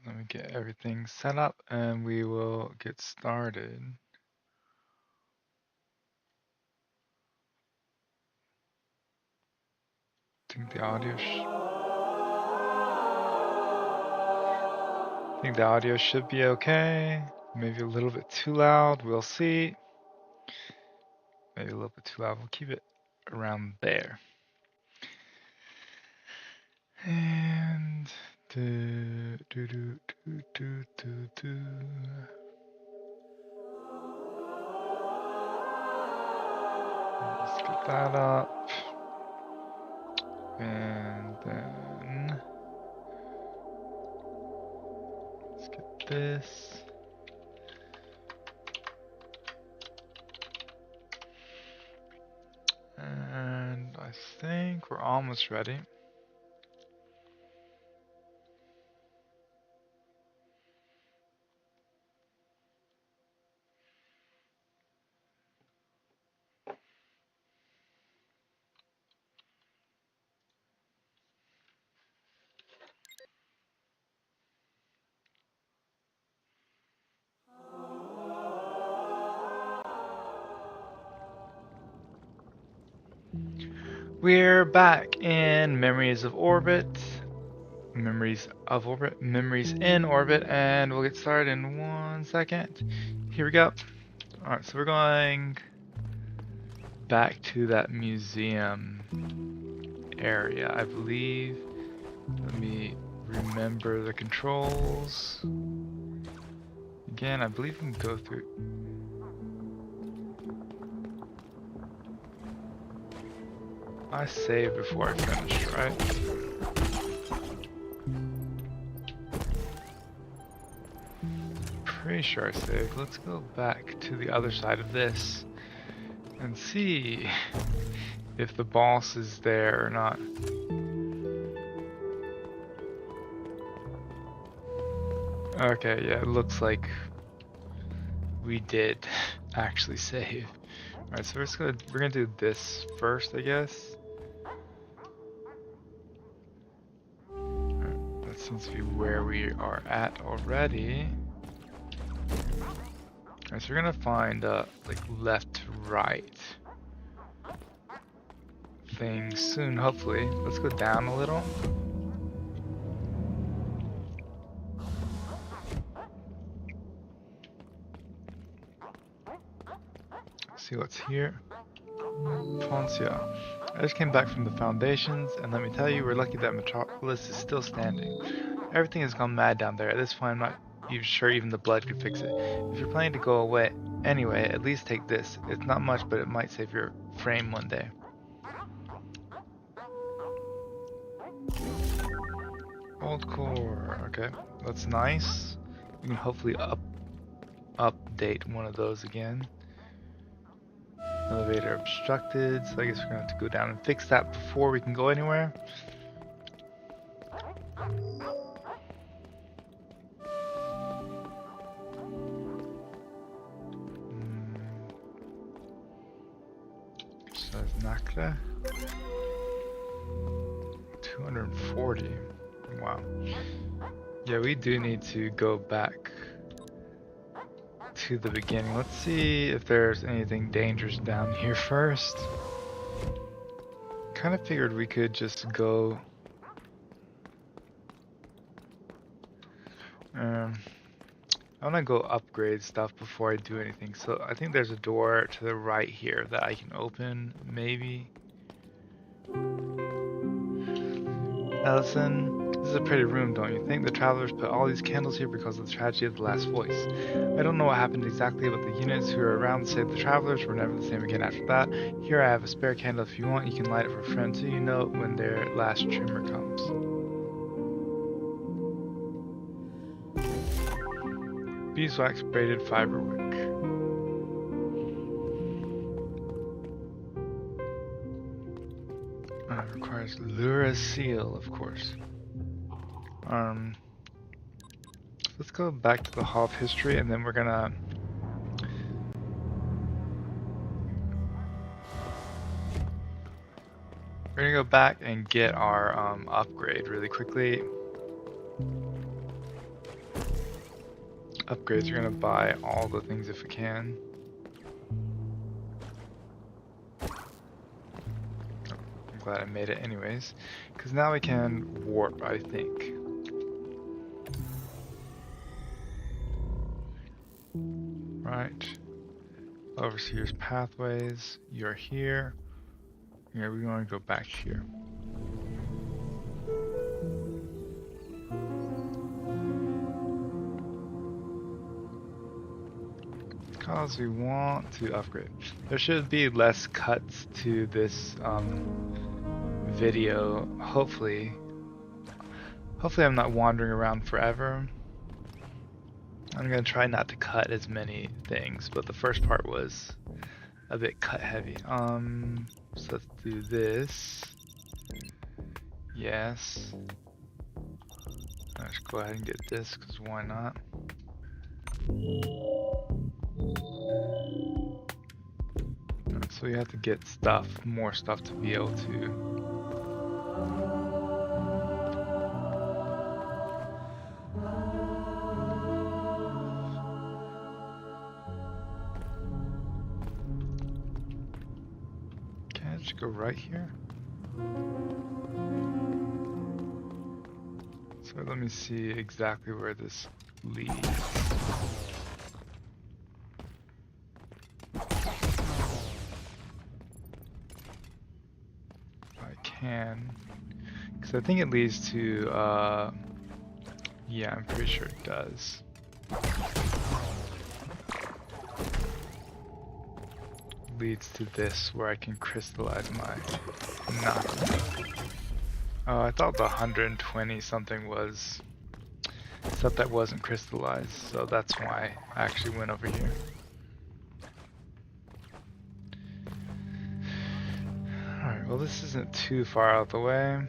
Let me get everything set up and we will get started. I think the audio should be okay. Maybe a little bit too loud, we'll see. Maybe a little bit too loud, we'll keep it around there. And let's get that up. And then let's get this. And I think we're almost ready. We're back in Memories of Orbit. Memories in Orbit, and we'll get started in 1 second. Here we go. Alright, so we're going back to that museum area, I believe. Let me remember the controls. Again, I believe we can go through. I saved before I finished, right? Pretty sure I saved. Let's go back to the other side of this and see if the boss is there or not. Okay, yeah, it looks like we did actually save. Alright, so we're gonna do this first, I guess. Alright, that seems to be where we are at already. Alright, so we're gonna find like left to right thing soon, hopefully. Let's go down a little. See what's here. Poncia. I just came back from the Foundations, and let me tell you, we're lucky that Metropolis is still standing. Everything has gone mad down there. At this point, I'm not even sure even the blood could fix it. If you're planning to go away anyway, at least take this. It's not much, but it might save your frame one day. Old core. Okay, that's nice. We can hopefully update one of those again. Elevator obstructed, so I guess we're gonna have to go down and fix that before we can go anywhere. Says Nakla. 240. Wow. Yeah, we do need to go back to the beginning. Let's see if there's anything dangerous down here first. Kind of figured we could just go. I want to go upgrade stuff before I do anything. So I think there's a door to the right here that I can open, maybe. Ellison, this is a pretty room, don't you think? The travelers put all these candles here because of the tragedy of the last voice. I don't know what happened exactly, but the units who were around to save the travelers were never the same again after that. Here I have a spare candle. If you want, you can light it for a friend so you know when their last tremor comes. Beeswax braided fiber wick. Requires Lura seal, of course. Let's go back to the Hall of History, and then we're gonna go back and get our upgrade really quickly. upgrades, we're gonna buy all the things if we can. I'm glad I made it anyways, because now we can warp, I think. Right. Overseer's pathways, you're here. Yeah, we want to go back here. Because we want to upgrade. There should be less cuts to this video, hopefully. Hopefully I'm not wandering around forever. I'm gonna try not to cut as many things, but the first part was a bit cut heavy. So let's do this. Yes. Let's go ahead and get this, because why not? So we have to get stuff, more stuff to be able to. Can I just go right here? So let me see exactly where this leads. Can, because I think it leads to, yeah, I'm pretty sure it does. Leads to this, where I can crystallize my knocker. Oh, I thought the 120 something was stuff that wasn't crystallized, so that's why I actually went over here. Alright, well this isn't too far out the way.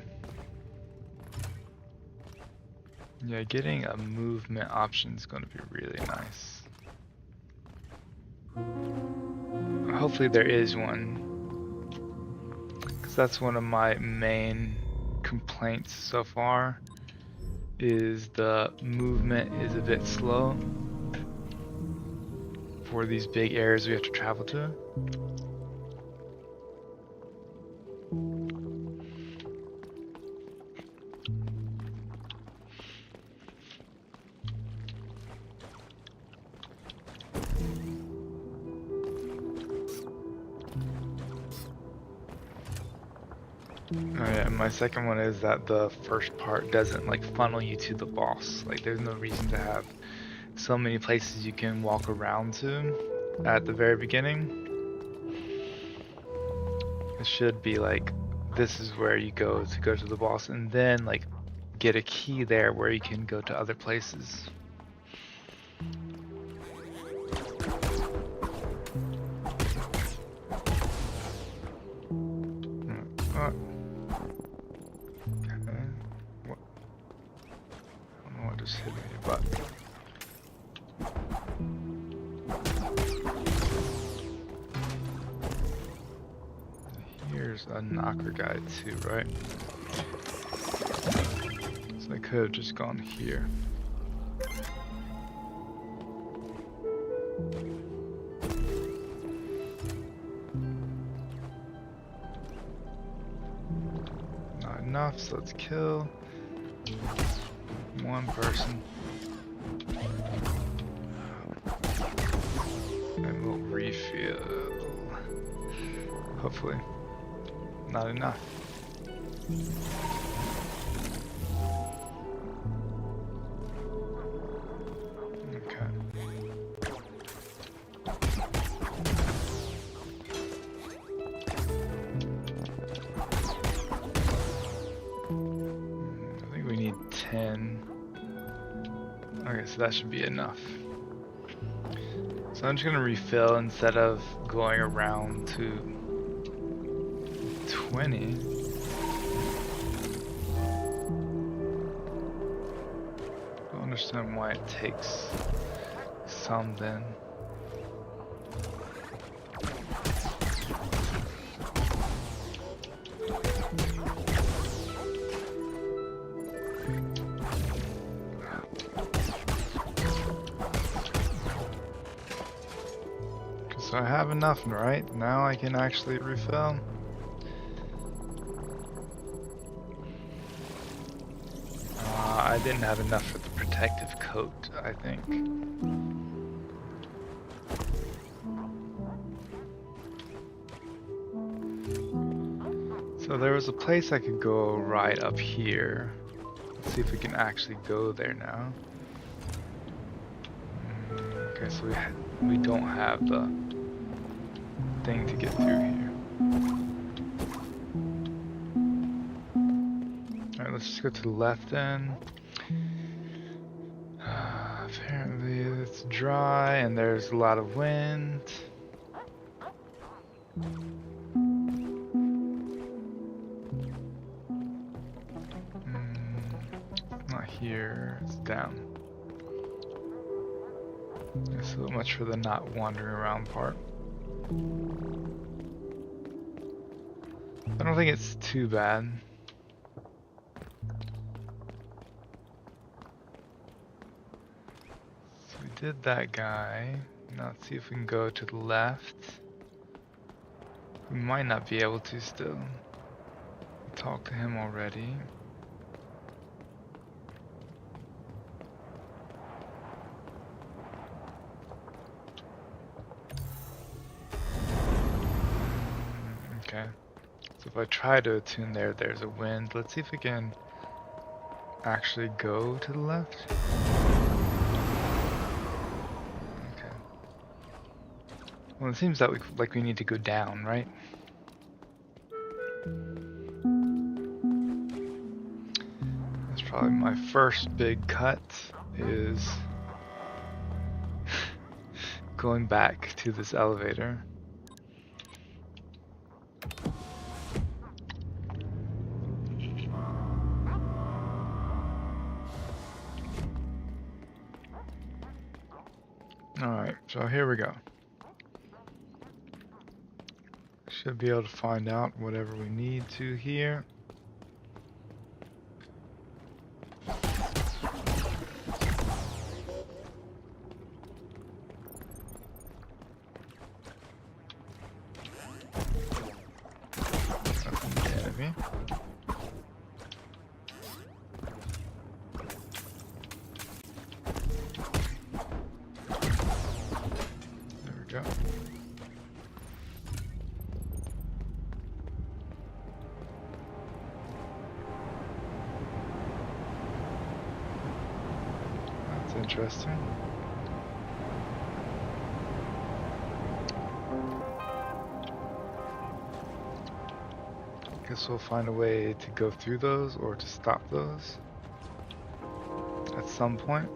Yeah, getting a movement option is going to be really nice. Hopefully there is one, because that's one of my main complaints so far, is the movement is a bit slow for these big areas we have to travel to. Oh yeah, and my second one is that the first part doesn't like funnel you to the boss. Like there's no reason to have so many places you can walk around to at the very beginning. It should be like, this is where you go to the boss, and then like get a key there where you can go to other places. Just hit me, but here's a knocker guy too, right? So I could have just gone here. Not enough, so let's kill one person. And we'll refill. Hopefully. Not enough. Okay. I think we need 10. Okay, so that should be enough. So I'm just gonna refill instead of going around to 20. I don't understand why it takes some then. So I have enough, right? Now I can actually refill. I didn't have enough for the protective coat, I think. So there was a place I could go right up here. Let's see if we can actually go there now. Okay, so we don't have the thing to get through here. Alright, let's just go to the left then. Apparently it's dry and there's a lot of wind. Not here, it's down. So much for the not wandering around part. I don't think it's too bad. So we did that guy. Now let's see if we can go to the left. We might not be able to still. Talk to him already. Okay. So if I try to attune there, there's a wind. Let's see if we can actually go to the left. Okay. Well, it seems that we need to go down, right? That's probably my first big cut is going back to this elevator. Alright, so here we go. Should be able to find out whatever we need to here. Nothing ahead of me. There we go. That's interesting. Guess we'll find a way to go through those or to stop those at some point.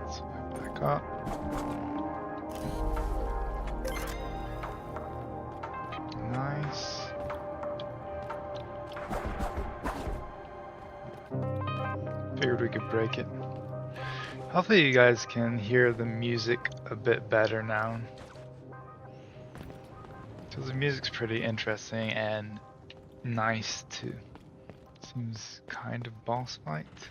Let's back up. Nice. Figured we could break it. Hopefully you guys can hear the music a bit better now. Because the music's pretty interesting and nice too. Seems kind of boss fight-ish.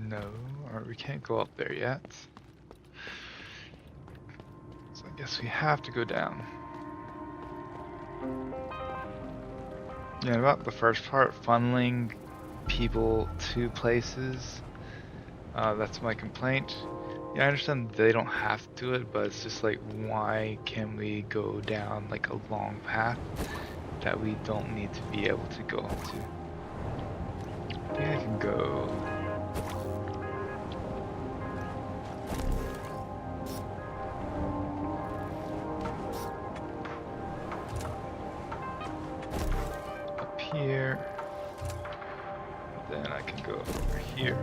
No, or we can't go up there yet. So I guess we have to go down. Yeah, about the first part, funneling people to places, that's my complaint. Yeah, I understand they don't have to do it, but it's just like, why can we go down like a long path that we don't need to be able to go up to? I think I can go... here, then I can go over here.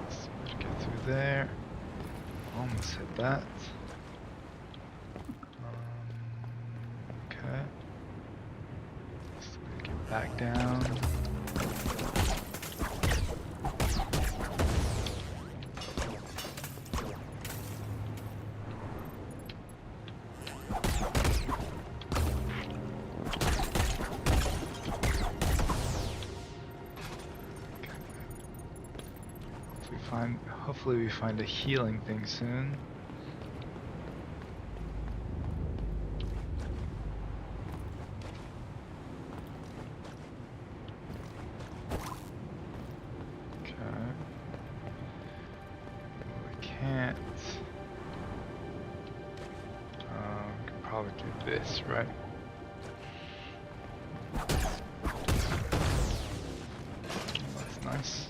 Let's get through there. Almost hit that. Back down. Hopefully we find a healing thing soon. Okay. Well, we can't. We can probably do this, right? That's nice.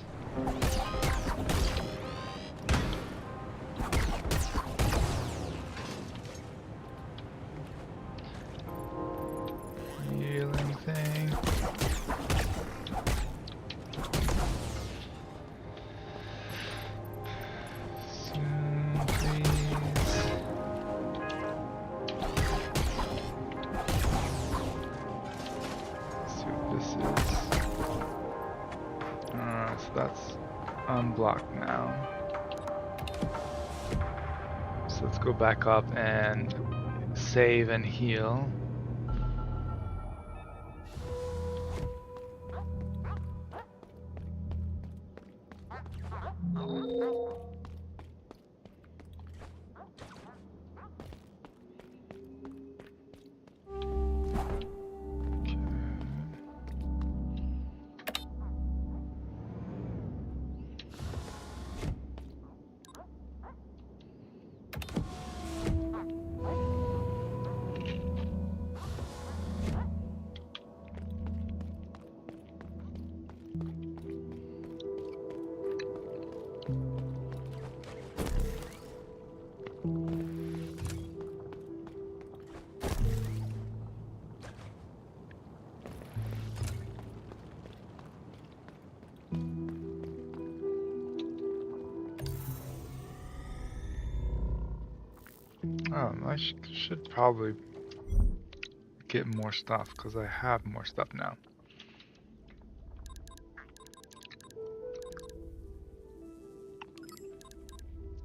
That's unblocked now. So let's go back up and save and heal. I should probably get more stuff because I have more stuff now.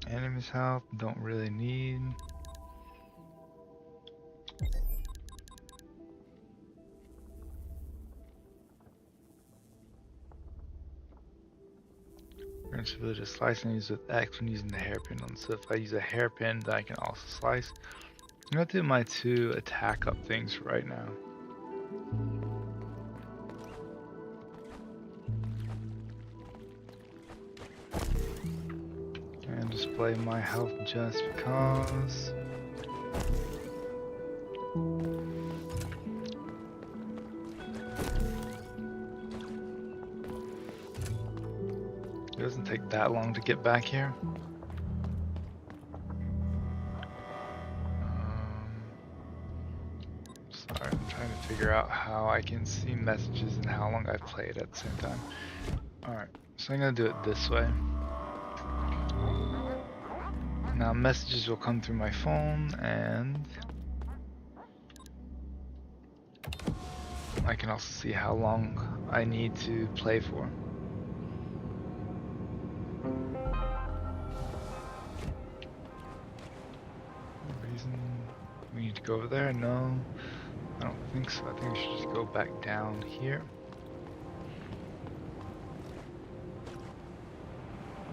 Enemy's health, don't really need. Range village slice and use with X when using the hairpin on. So if I use a hairpin, then I can also slice. I'm gonna do my 2 attack up things right now. And display my health just because. It doesn't take that long to get back here. Sorry, I'm trying to figure out how I can see messages and how long I've played at the same time. Alright, so I'm gonna do it this way. Now messages will come through my phone and I can also see how long I need to play for. We need to go over there? No, I don't think so. I think we should just go back down here.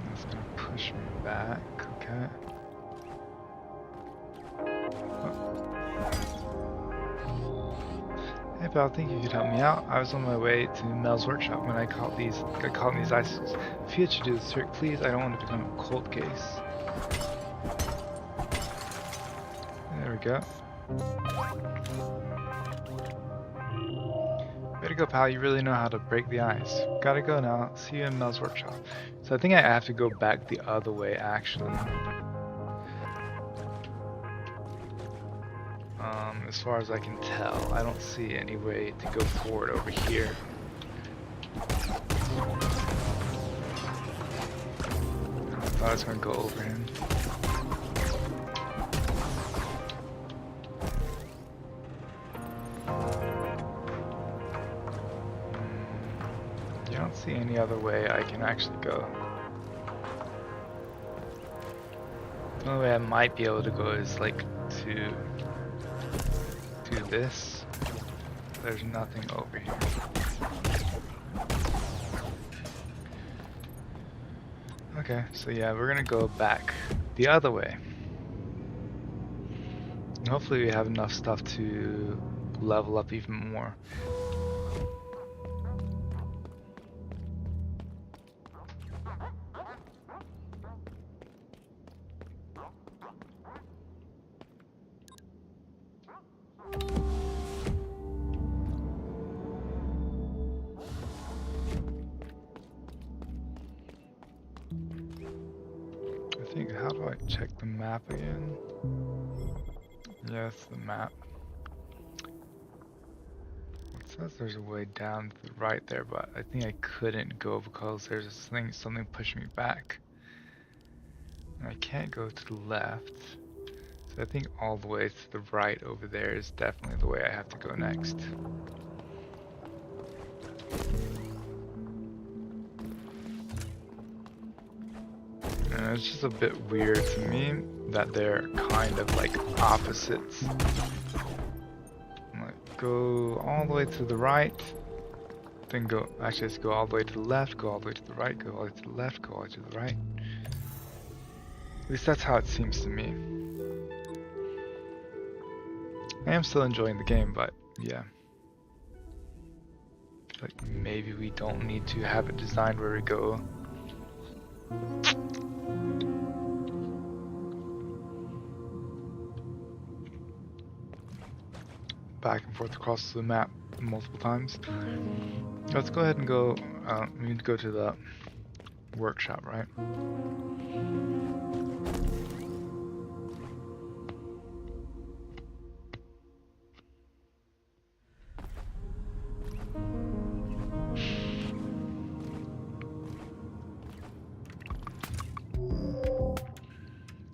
That's gonna push me back, okay. Hey pal, I think you could help me out. I was on my way to Mel's workshop when I got caught in these icicles. If you had to do this trick, please, I don't want to become a cold case. There we go. Way to go, pal. You really know how to break the ice. Gotta go now. See you in Mel's workshop. So I think I have to go back the other way, actually. As far as I can tell, I don't see any way to go forward over here. I thought I was gonna go over him. only other way I can actually go. The only way I might be able to go is like to do this. There's nothing over here. Okay, so yeah, we're gonna go back the other way. And hopefully we have enough stuff to level up even more. I think, how do I check the map again? Yes, the map. It says there's a way down to the right there, but I think I couldn't go because there's something pushing me back. And I can't go to the left. So I think all the way to the right over there is definitely the way I have to go next. And it's just a bit weird to me that they're kind of like opposites. Like, go all the way to the right, then go, actually let's go all the way to the left, go all the way to the right, go all the way to the left, go all the way to the right. At least that's how it seems to me. I am still enjoying the game, but yeah. Like maybe we don't need to have it designed where we go back and forth across the map multiple times. Let's go ahead and go, we need to go to the workshop, right?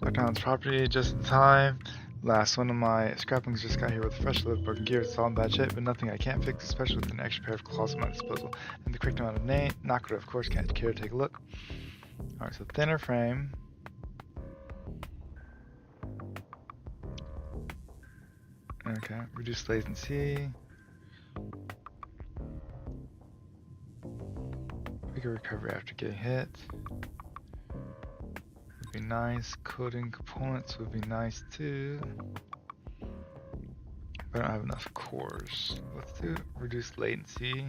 Got down this property just in time. Last one of my scrappings just got here with a fresh load of broken gear. It's all in bad shape, but nothing I can't fix, especially with an extra pair of claws at my disposal. And the correct amount of knockout, of course, can't care to take a look. Alright, so thinner frame. Okay, reduce latency. Quicker recovery after getting hit. Would be nice. Coding components would be nice too. I don't have enough cores. Let's do reduce latency.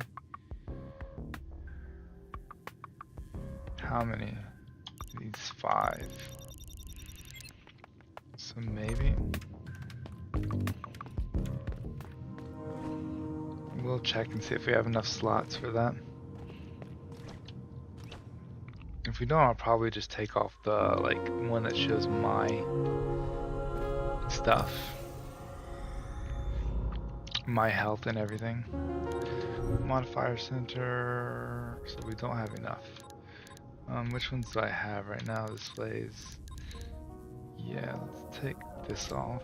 How many? Needs 5. So maybe we'll check and see if we have enough slots for that. If we don't, I'll probably just take off the like one that shows my stuff, my health and everything. Modifier center, so we don't have enough. Which ones do I have right now? Displays. Yeah, let's take this off.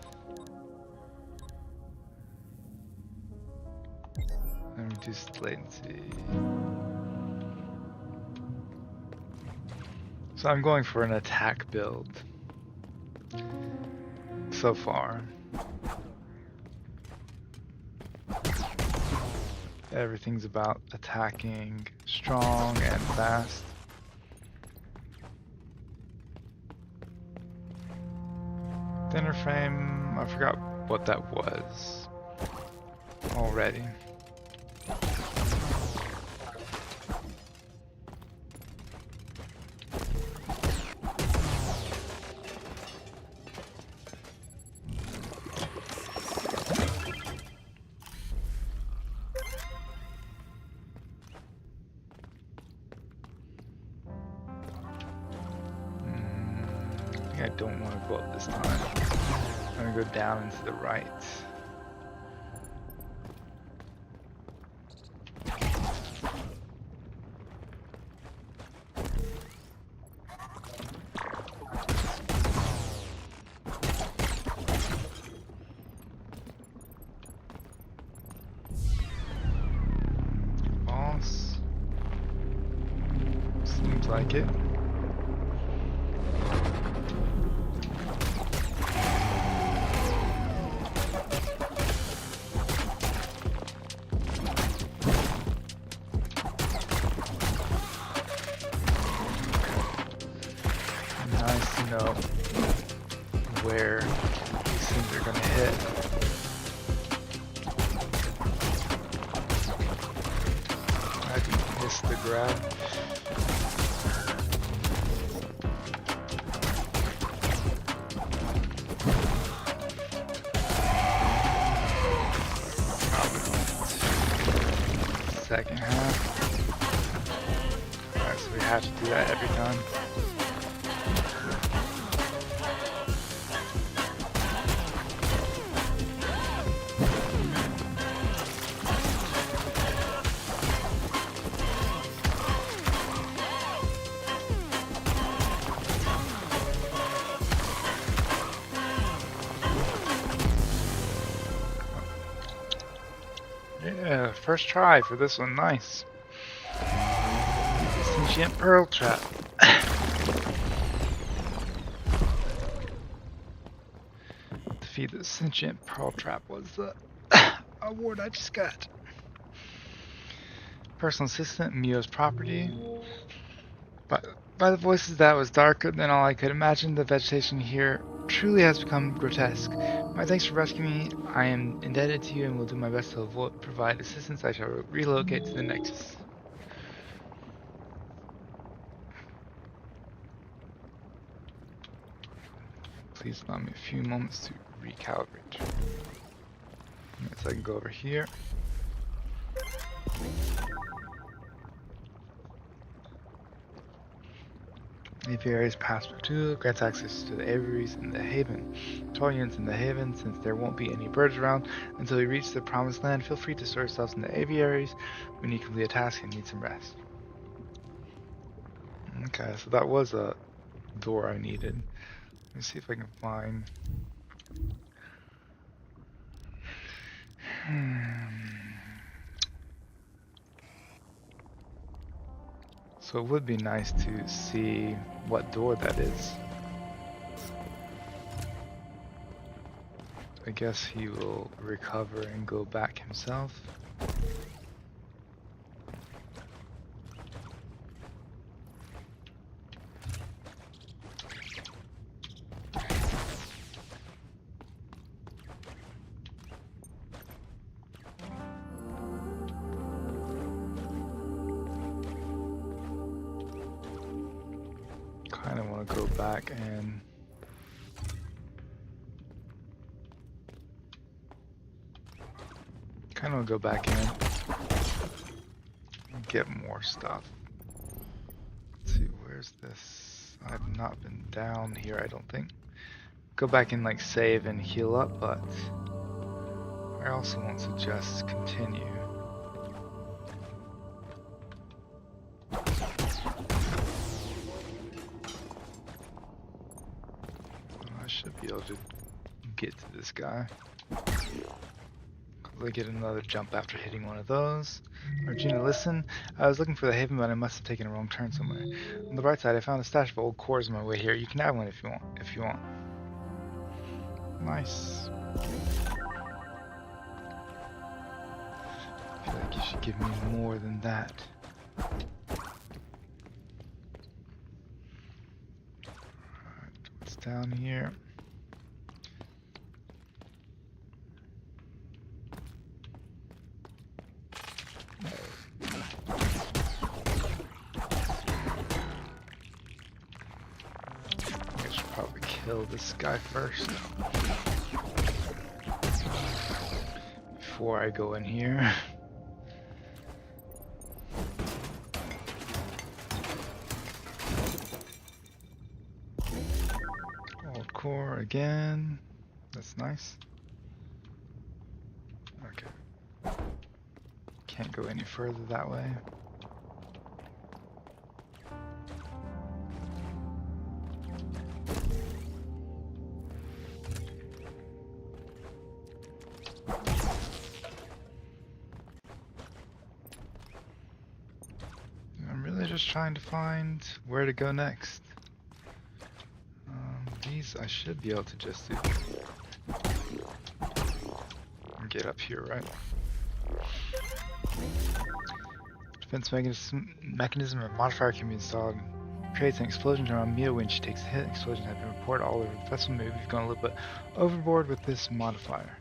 And reduce latency. So I'm going for an attack build so far. Everything's about attacking strong and fast. Thinner frame, I forgot what that was already. I don't want to go up this time. I'm going to go down and to the right. Boss. like it. Nice to know where these things are going to hit. I can miss the grab. Second half. Alright, so we have to do that every time. Yeah, first try for this one, nice. Sentient pearl trap. Defeat the sentient pearl trap was the award I just got. Personal assistant, MIO's property. But by the voices, that was darker than all I could imagine. The vegetation here truly has become grotesque. My thanks for rescuing me. I am indebted to you and will do my best to provide assistance. I shall relocate to the Nexus. Please allow me a few moments to recalibrate. So I can go over here. Aviaries Passport 2 grants access to the aviaries in the Haven. To all units in the Haven, since there won't be any birds around until we reach the Promised Land, feel free to store yourselves in the aviaries when you complete a task and need some rest. Okay, so that was a door I needed. Let me see if I can find... So it would be nice to see what door that is. I guess he will recover and go back himself. Kind of want to go back and in and get more stuff. Let's see, where's this? I've not been down here, I don't think. Go back and like save and heal up, but I also want to just continue. I should be able to get to this guy. I get another jump after hitting one of those. Regina, listen. I was looking for the Haven, but I must have taken a wrong turn somewhere. On the right side, I found a stash of old cores on my way here. You can have one if you want. Nice. I feel like you should give me more than that. Alright, what's down here? Kill this guy first before I go in here. Old core again. That's nice. Okay. Can't go any further that way. just trying to find where to go next. These I should be able to just do. Get up here, right? Defense mechanism or modifier can be installed. Creates an explosion around MIO when she takes a hit. Explosions have been reported all over the vessel. Maybe we've gone a little bit overboard with this modifier.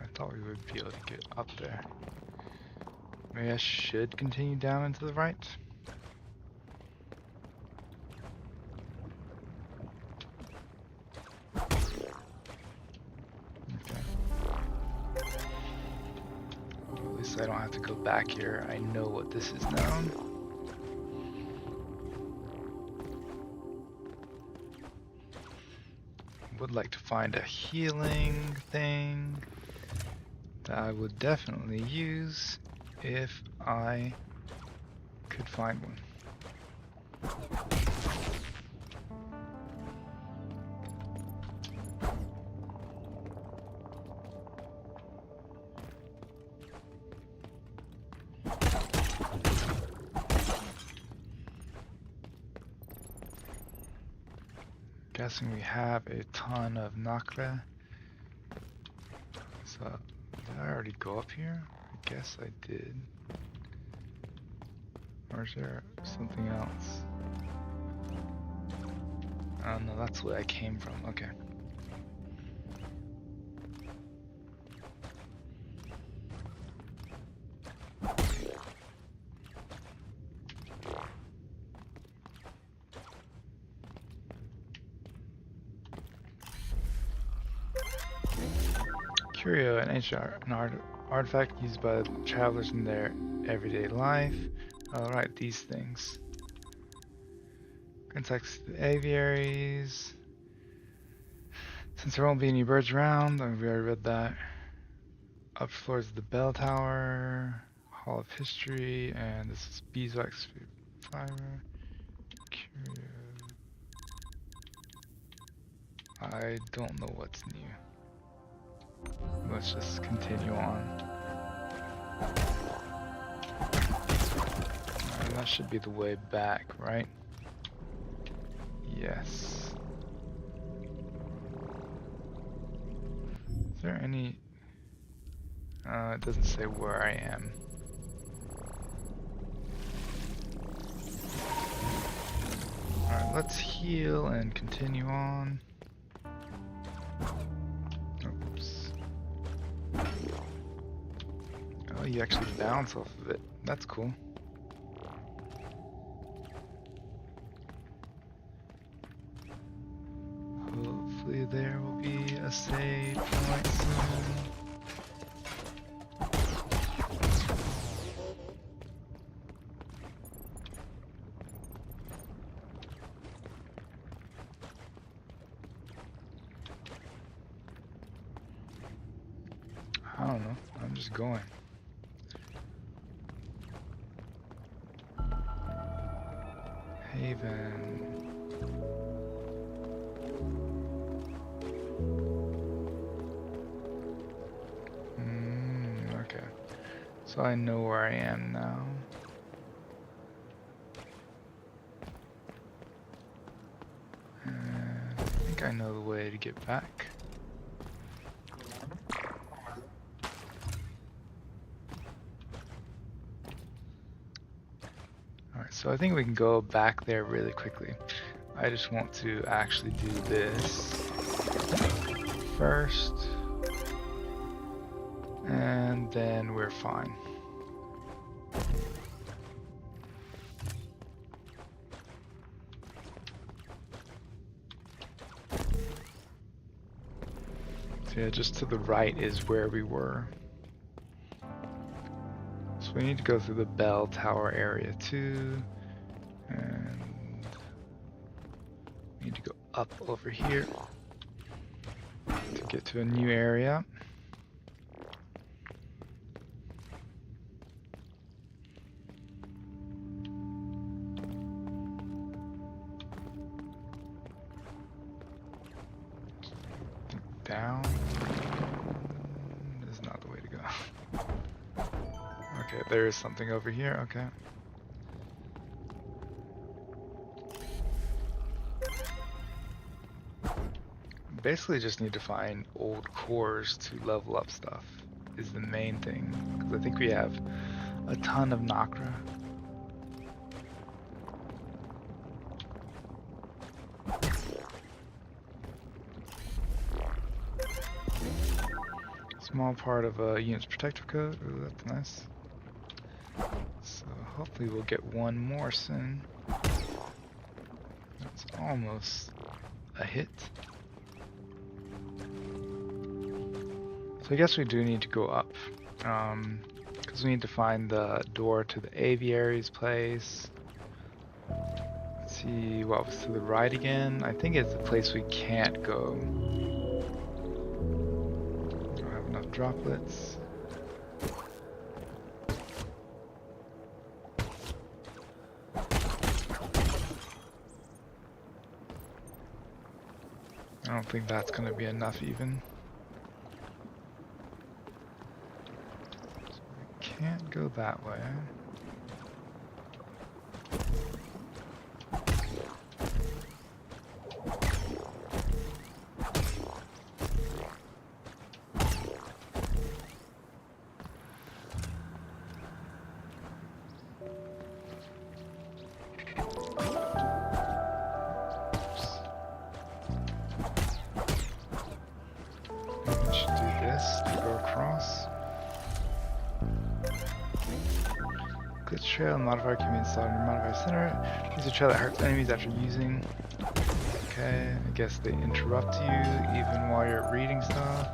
I thought we would be able to get up there. Maybe I should continue down and to the right. Okay. At least I don't have to go back here. I know what this is now. Would like to find a healing thing that I would definitely use if I could find one. Guessing we have a ton of Nakra. So, did I already go up here? I guess I did. Or is there something else? Oh no, that's where I came from. Okay. Curio, an ancient artifact used by travelers in their everyday life. Alright, these things. Contacts the aviaries. Since there won't be any birds around, we already read that. Upper floors of the bell tower. Hall of History, and this is beeswax fiber. Curio. I don't know what's new. Let's just continue on. That should be the way back, right? Yes. Is there any... it doesn't say where I am. Alright, let's heal and continue on. Oops. Oh, you actually bounce off of it. That's cool. Hopefully there will be a save point soon. I don't know, I'm just going. Haven. Okay. So I know where I am now. And I think I know the way to get back. So I think we can go back there really quickly. I just want to actually do this first, and then we're fine. So yeah, just to the right is where we were. So we need to go through the bell tower area too. And we need to go up over here to get to a new area. Down is not the way to go. Okay, there is something over here, okay. basically just need to find old cores to level up stuff is the main thing. Because I think we have a ton of Nakra. Small part of a unit's protective code. Ooh, that's nice. So hopefully we'll get one more soon. That's almost a hit. So I guess we do need to go up. Because we need to find the door to the aviary's place. Let's see what was to the right again. I think it's the place we can't go. Don't have enough droplets. I don't think that's going to be enough even. So we can't go that way. Trail modifier can be installed in your modifier center. Use a trail that hurts enemies after using. Okay, I guess they interrupt you even while you're reading stuff.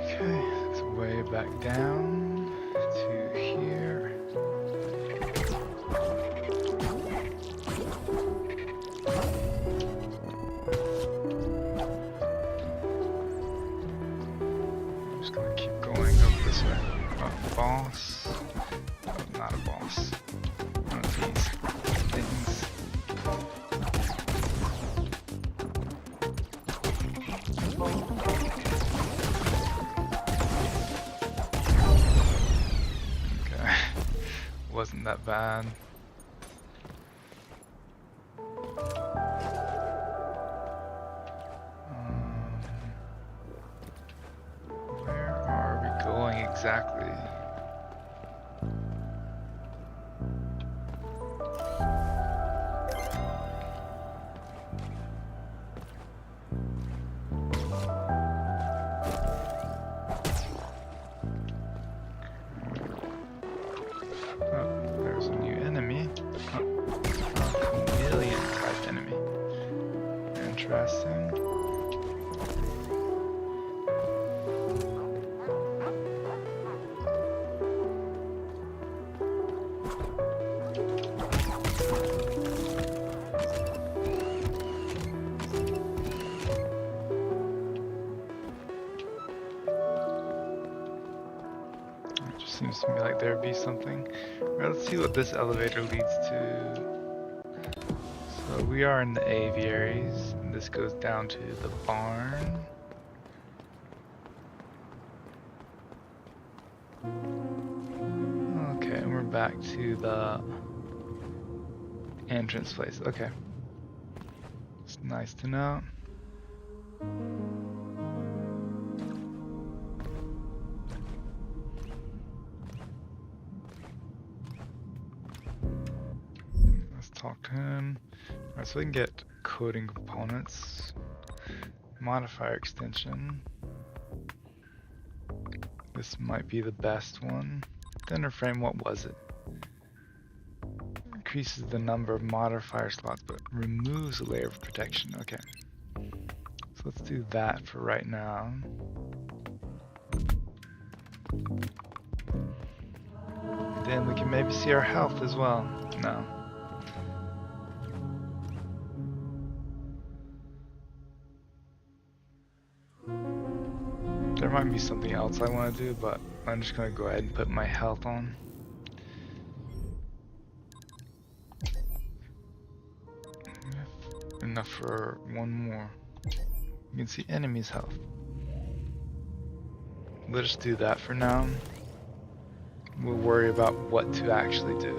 Okay, it's way back down to here. Boss. Oh, not a boss. One of these things. Okay. Wasn't that bad. Where are we going exactly? Interesting. It just seems to me like there'd be something. Alright, let's see what this elevator leads to. So we are in the aviaries, and this goes down to the barn. Okay, and we're back to the entrance place. Okay. It's nice to know. Let's talk to him. Alright, so we can get coding components, modifier extension. This might be the best one. Dinner frame, what was it? Increases the number of modifier slots, but removes a layer of protection. Okay. So let's do that for right now. Then we can maybe see our health as well. No. There might be something else I want to do, but I'm just going to go ahead and put my health on. Enough for one more. You can see enemy's health. Let's do that for now. We'll worry about what to actually do.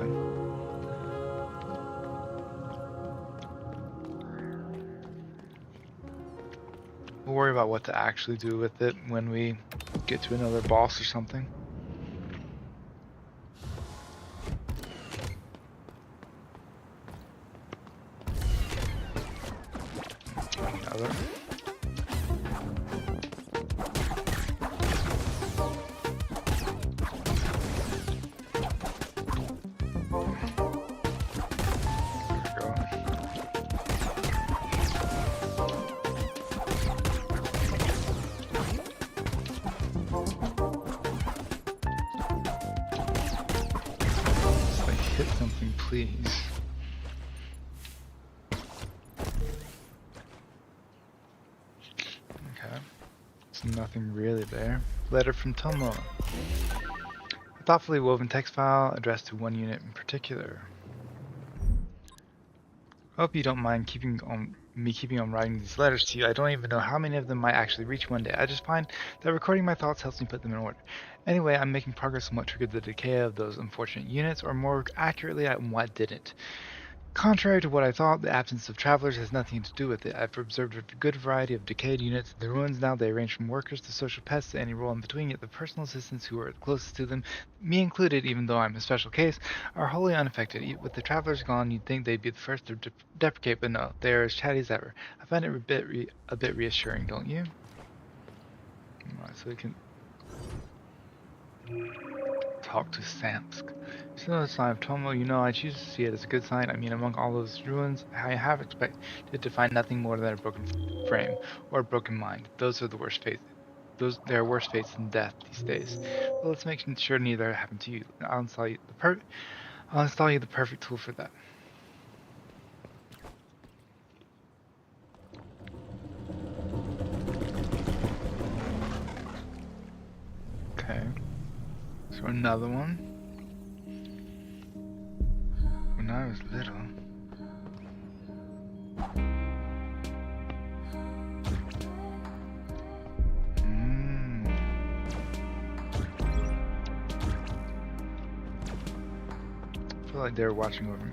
We'll worry about what to actually do with it when we get to another boss or something. Another. Hit something, please. Okay. There's nothing really there. Letter from Tomo. A thoughtfully woven text file addressed to one unit in particular. I hope you don't mind keeping on writing these letters to you. I don't even know how many of them might actually reach one day. I just find that recording my thoughts helps me put them in order. Anyway, I'm making progress on what triggered the decay of those unfortunate units, or more accurately, on what didn't. Contrary to what I thought, the absence of travelers has nothing to do with it. I've observed a good variety of decayed units in the ruins now. They range from workers to social pests to any role in between, yet the personal assistants who are closest to them, me included, even though I'm a special case, are wholly unaffected. With the travelers gone, you'd think they'd be the first to deprecate, but no, they are as chatty as ever. I find it a bit reassuring, don't you? Alright, so we can talk to Samsk. Still a sign of Tomo, you know, I choose to see it as a good sign. I mean, among all those ruins, I have expected to find nothing more than a broken frame or a broken mind. Those are the worst fates. There are worse fates than death these days. But let's make sure neither happen to you. I'll install you the perfect tool for that. Okay. So another one. When I was little. I feel like they're watching over me.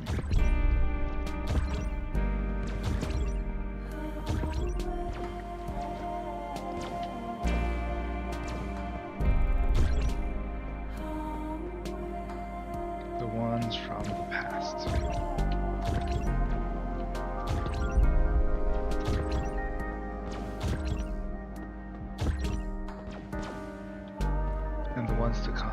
The ones from the past. And the ones to come.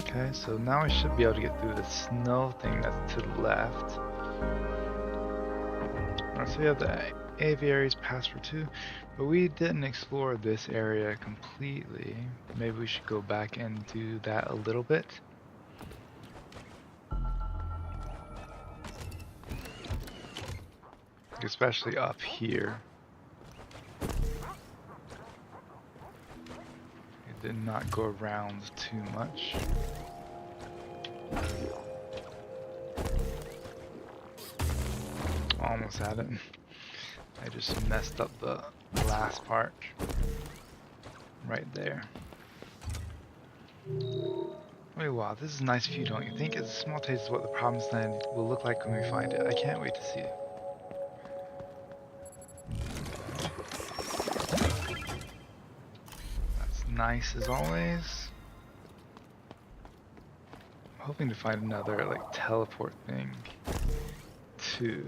Okay, so now we should be able to get through the snow thing that's to the left. Alright, so we have the aviaries passed for 2, but we didn't explore this area completely. Maybe we should go back and do that a little bit. Especially up here. It did not go around too much. Almost had it. I just messed up the last part. Right there. Wait, wow, this is a nice view, don't you think? It's a small taste of what the promised land will look like when we find it. I can't wait to see it. That's nice as always. I'm hoping to find another, like, teleport thing, too.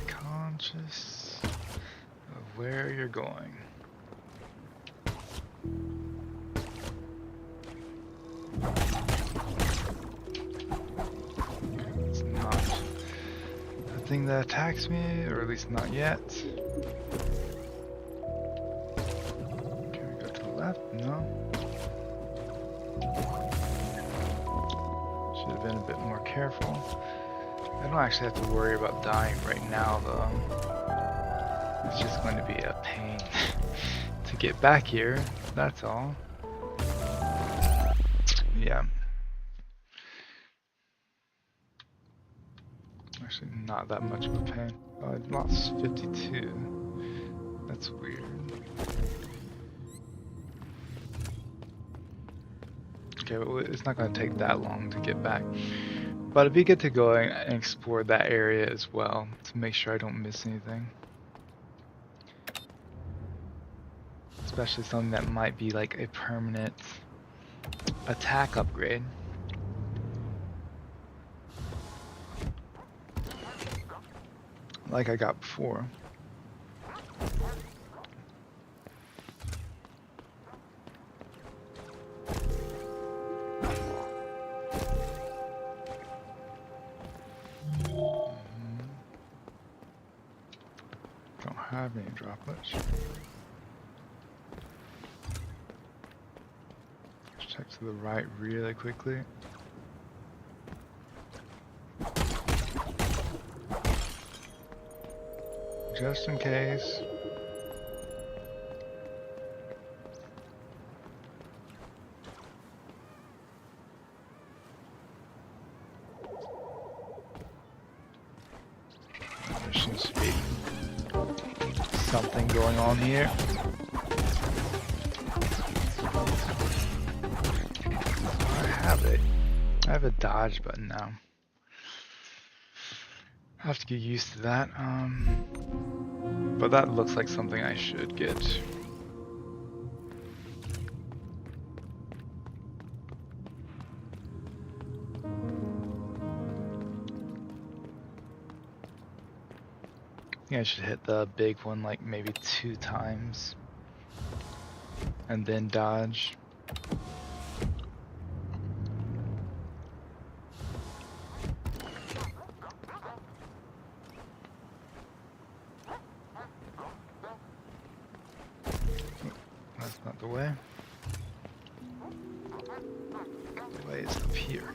Conscious of where you're going. It's not a thing that attacks me, or at least not yet. Can we go to the left? No. Should have been a bit more careful. I don't actually have to worry about dying right now, though. It's just going to be a pain to get back here, that's all. Yeah. Actually, not that much of a pain. Oh, I lost 52. That's weird. Okay, well, it's not going to take that long to get back. But it'd be good to go and explore that area as well to make sure I don't miss anything. Especially something that might be like a permanent attack upgrade. Like I got before. Don't have any droplets. Let's check to the right really quickly. Just in case. There seems to be something going on here. I have a dodge button now. I have to get used to that. But that looks like something I should get. I think I should hit the big one like maybe 2 times. And then dodge. That's not the way. The way is up here.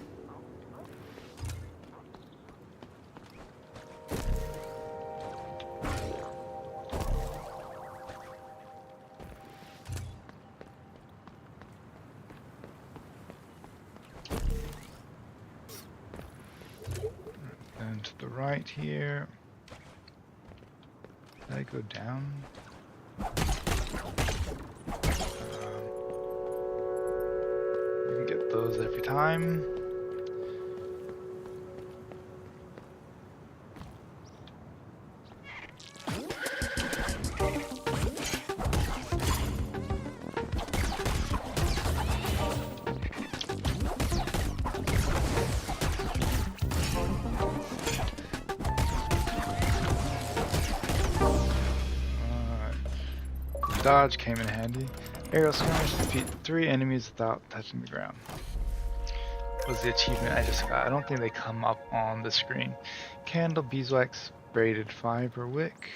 And to the right here. Did I go down? You can get those every time. Dodge came in handy. Aerial skirmish, defeat 3 enemies without touching the ground. Was the achievement I just got. I don't think they come up on the screen. Candle, beeswax, braided fiber wick.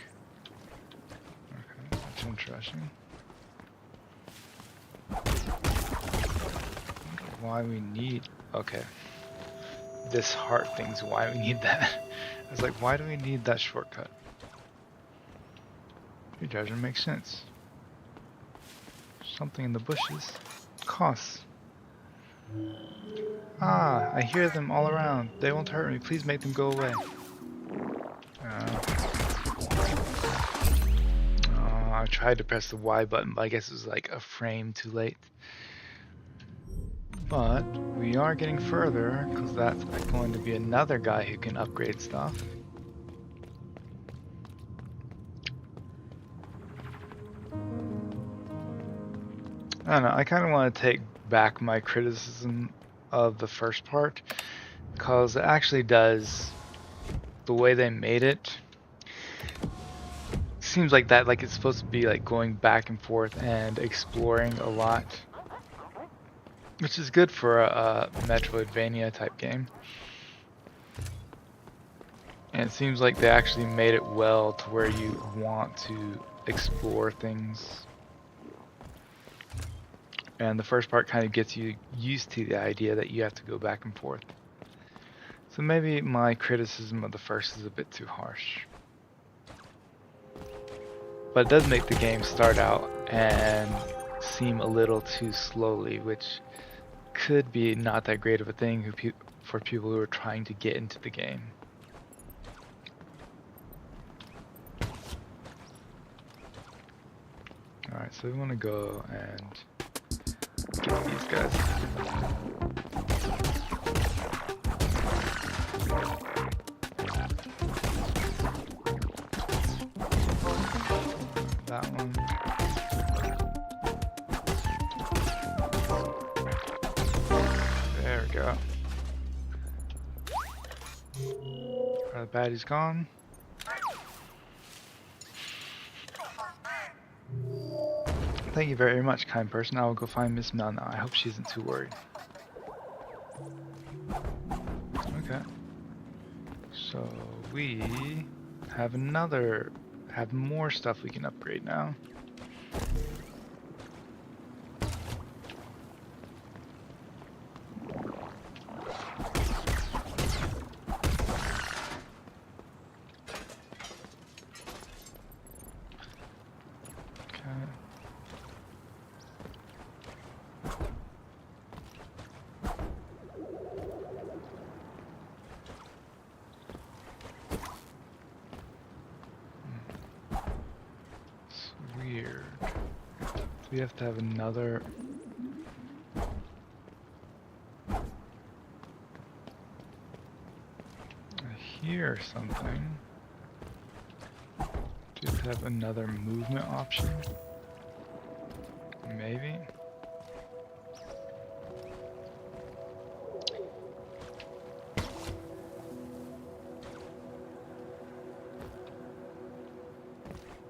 Okay, that's interesting. Why we need... Okay. This heart thing's why we need that. I was like, why do we need that shortcut? Your judgment makes sense. Something in the bushes. Costs. Ah, I hear them all around. They won't hurt me. Please make them go away. I tried to press the Y button, but I guess it was like a frame too late. But we are getting further, because that's going to be another guy who can upgrade stuff. I don't know, I kind of want to take back my criticism of the first part, because it actually does, the way they made it, seems like that, like it's supposed to be like going back and forth and exploring a lot, which is good for a Metroidvania type game. And it seems like they actually made it well to where you want to explore things. And the first part kind of gets you used to the idea that you have to go back and forth. So maybe my criticism of the first is a bit too harsh. but it does make the game start out and seem a little too slowly, which could be not that great of a thing for people who are trying to get into the game. Alright, so we want to go and get these guys. That one. There we go. Are the baddies gone? Thank you very much, kind person. I will go find Miss Mel now. I hope she isn't too worried. Okay. So we have more stuff we can upgrade now. We have to have another. I hear something. Do we have to have another movement option? Maybe.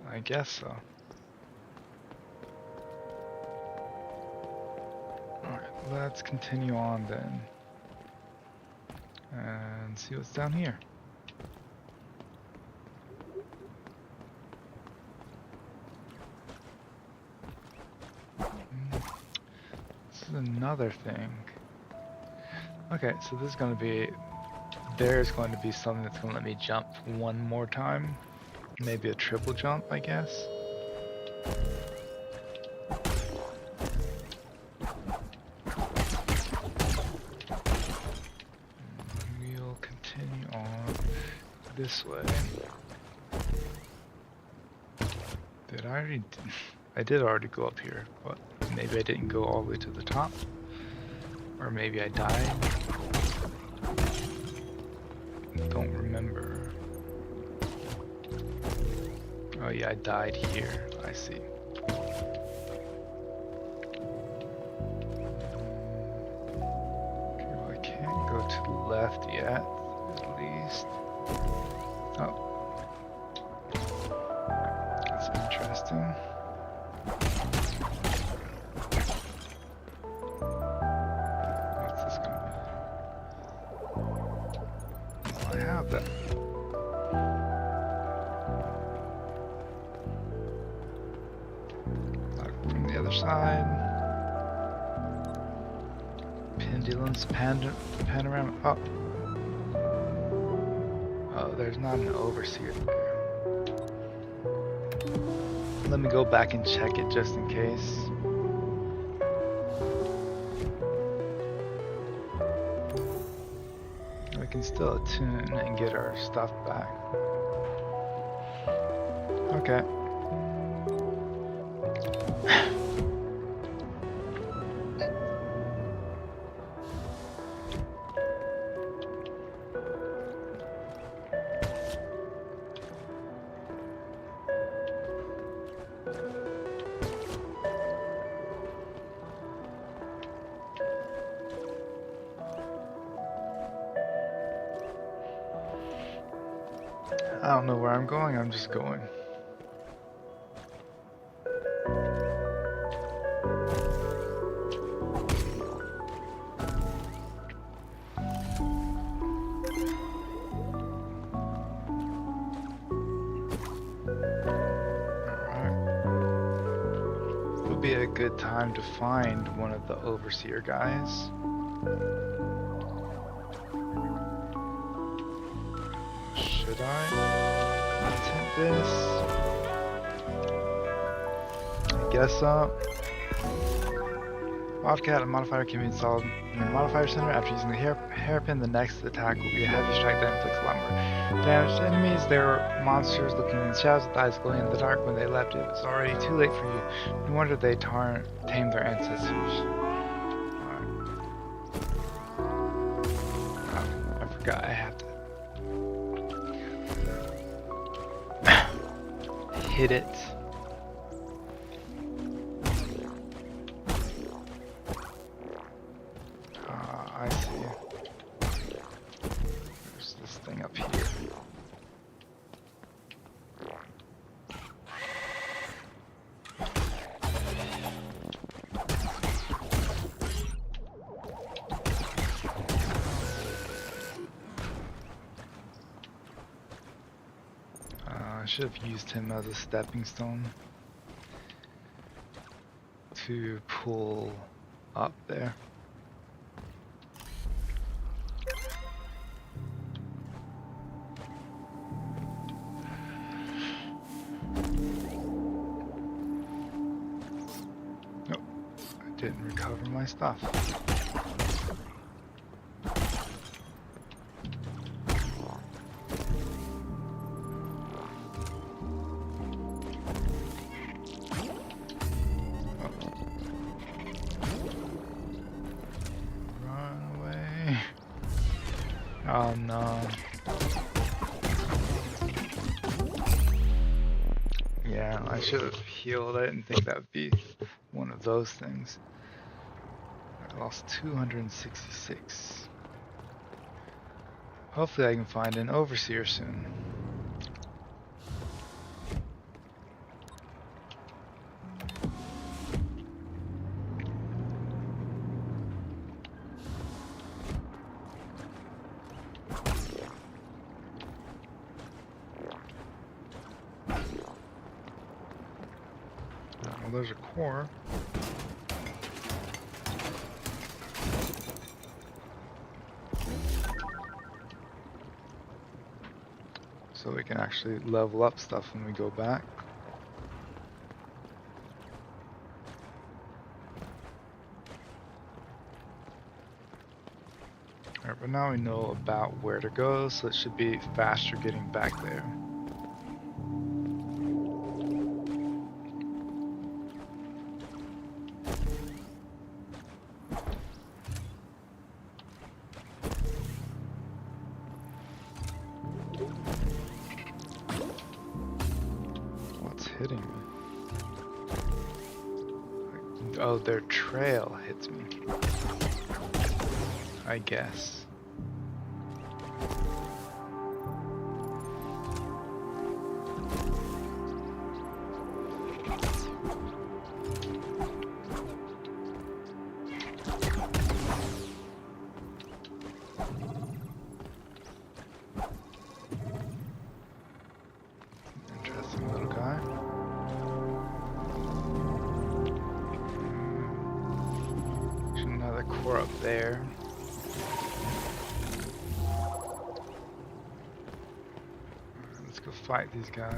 I guess so. Let's continue on then and see what's down here. This is another thing. Okay, so this is going to be, there's going to be something that's going to let me jump one more time. Maybe a triple jump, I guess. This way. Did I already? I did already go up here, but maybe I didn't go all the way to the top, or maybe I died. Don't remember. Oh yeah, I died here. I see. Okay, well, I can't go to the left yet, at least. Oh, that's interesting. What's this gonna be? Oh, I have that. Look, from the other side. Pendulums, panorama. Oh. There's not an overseer there. Let me go back and check it just in case. We can still attune and get our stuff back. Okay. I don't know where I'm going, I'm just going. Alright. Would be a good time to find one of the overseer guys. Should I attempt this? guess so. Wildcat, a modifier can be installed in the modifier center. After using the hairpin, the next attack will be a heavy strike that inflicts a lot more damage to enemies. There were monsters looking in the shadows with eyes glowing in the dark. When they left, it was already too late for you. No wonder they tamed their ancestors. Oh, I forgot I have to hit it. I see. There's this thing up here. I should have used him as a stepping stone to pull up there. Didn't recover my stuff. Run away. Oh no. Yeah, I should have healed. I didn't think that would be one of those things. I lost 266. Hopefully I can find an overseer soon. Well, there's a core. So we can actually level up stuff when we go back. Alright, but now we know about where to go, so it should be faster getting back there. Hitting me. Oh, their trail hits me, I guess. Interesting little guy. Another core up there. Let's go fight these guys.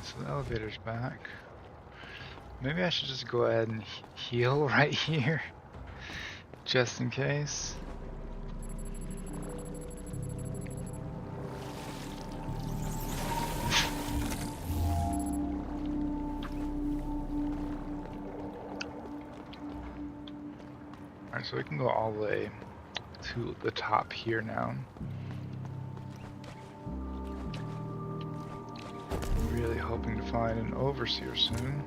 So the elevator's back. Maybe I should just go ahead and heal right here, just in case. Alright, so we can go all the way to the top here now. Really hoping to find an overseer soon.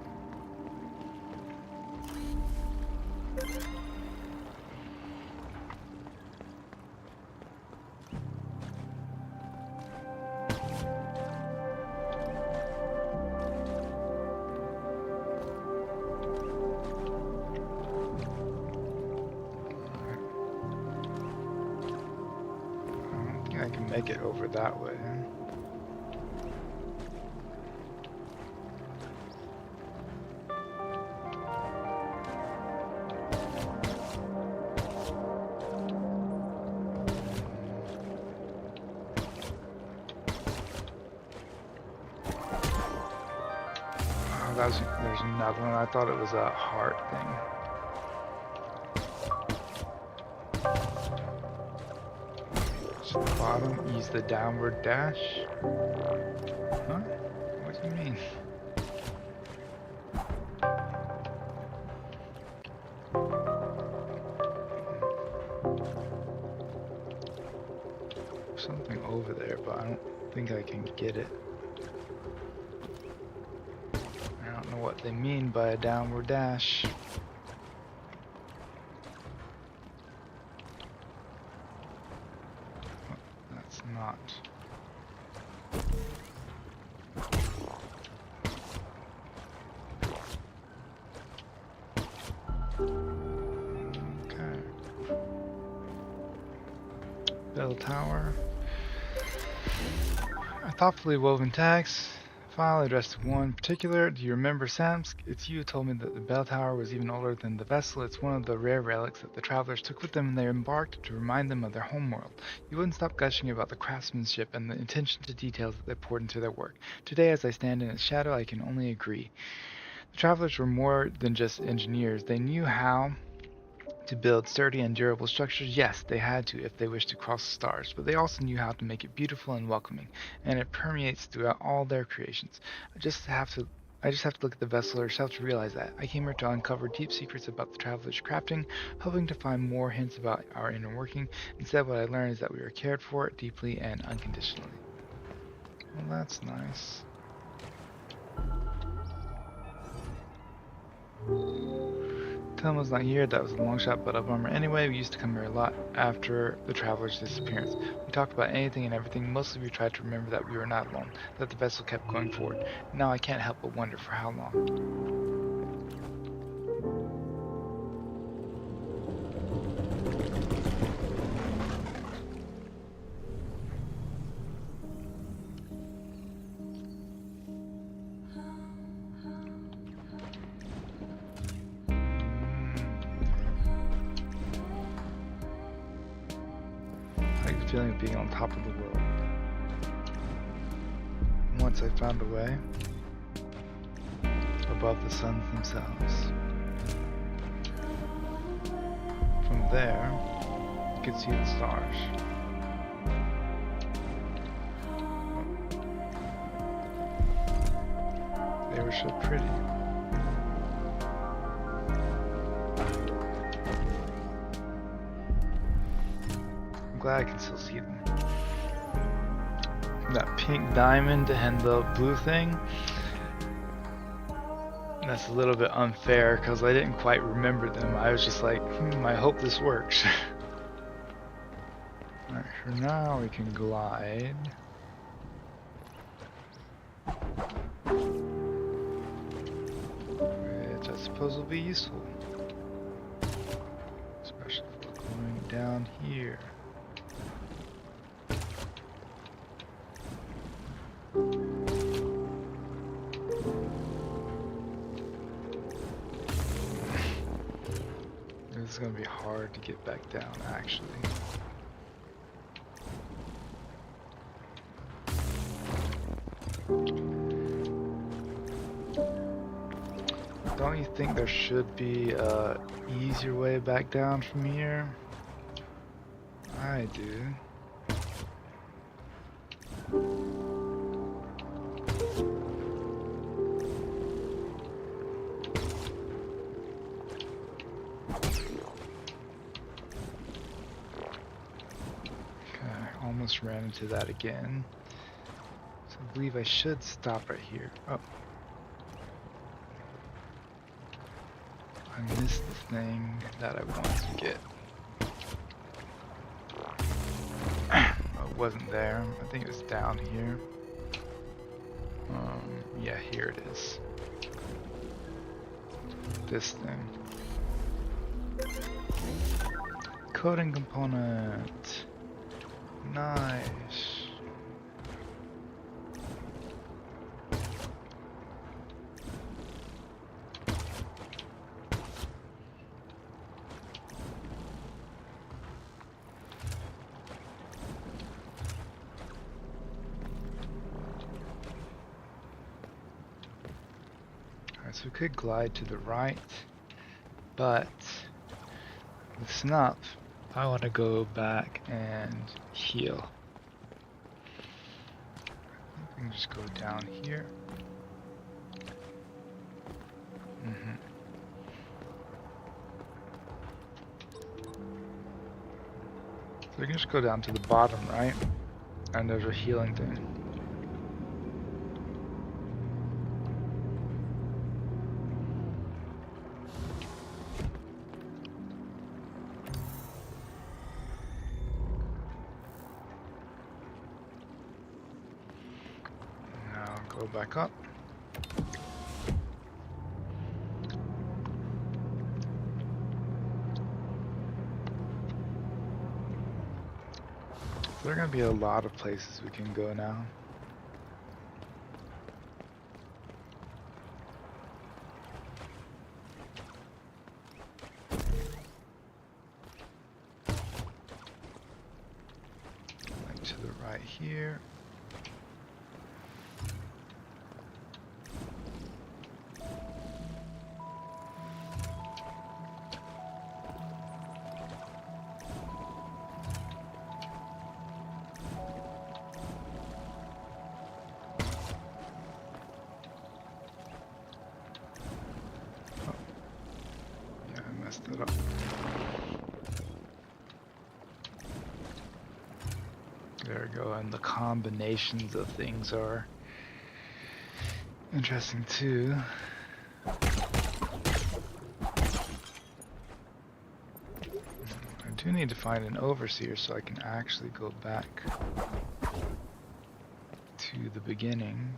I can make it over that way. Oh, there's another one. I thought it was a heart thing. Bottom, use the downward dash. Huh? What do you mean? Something over there, but I don't think I can get it. I don't know what they mean by a downward dash. Not. Okay. Bell tower. A thoughtfully woven text. File addressed to one particular. Do you remember Samsk? It's you who told me that the bell tower was even older than the vessel. It's one of the rare relics that the travelers took with them when they embarked to remind them of their homeworld. You wouldn't stop gushing about the craftsmanship and the attention to details that they poured into their work. Today, as I stand in its shadow, I can only agree. The travelers were more than just engineers. They knew how to build sturdy and durable structures. Yes, they had to if they wished to cross the stars, but they also knew how to make it beautiful and welcoming, and it permeates throughout all their creations. I just have to look at the vessel herself to realize that. I came here to uncover deep secrets about the traveler's crafting, hoping to find more hints about our inner working. Instead, what I learned is that we are cared for deeply and unconditionally. Well, that's nice. Telma's not here, that was a long shot, but a bummer. Anyway, we used to come here a lot after the traveler's disappearance. We talked about anything and everything. Mostly we tried to remember that we were not alone, that the vessel kept going forward. Now I can't help but wonder for how long. Feeling of being on top of the world. Once I found a way above the suns themselves. From there, you could see the stars. They were so pretty. Glad I can still see them. That pink diamond and the blue thing. That's a little bit unfair because I didn't quite remember them. I was just like, I hope this works. Alright, for now we can glide. Which I suppose will be useful. Especially if we're going down here. This is going to be hard to get back down, actually. Don't you think there should be a easier way back down from here? I do. Almost ran into that again. So I believe I should stop right here. Oh. I missed the thing that I wanted to get. Oh, it wasn't there. I think it was down here. Yeah, here it is. This thing. Coding component. Nice. So we could glide to the right, but with Snuff, I want to go back and heal. I can just go down here. So we can just go down to the bottom, right? And there's a healing thing. Go back up. So there are going to be a lot of places we can go now. Like to the right here. It up. There we go, and the combinations of things are interesting too. I do need to find an overseer so I can actually go back to the beginning.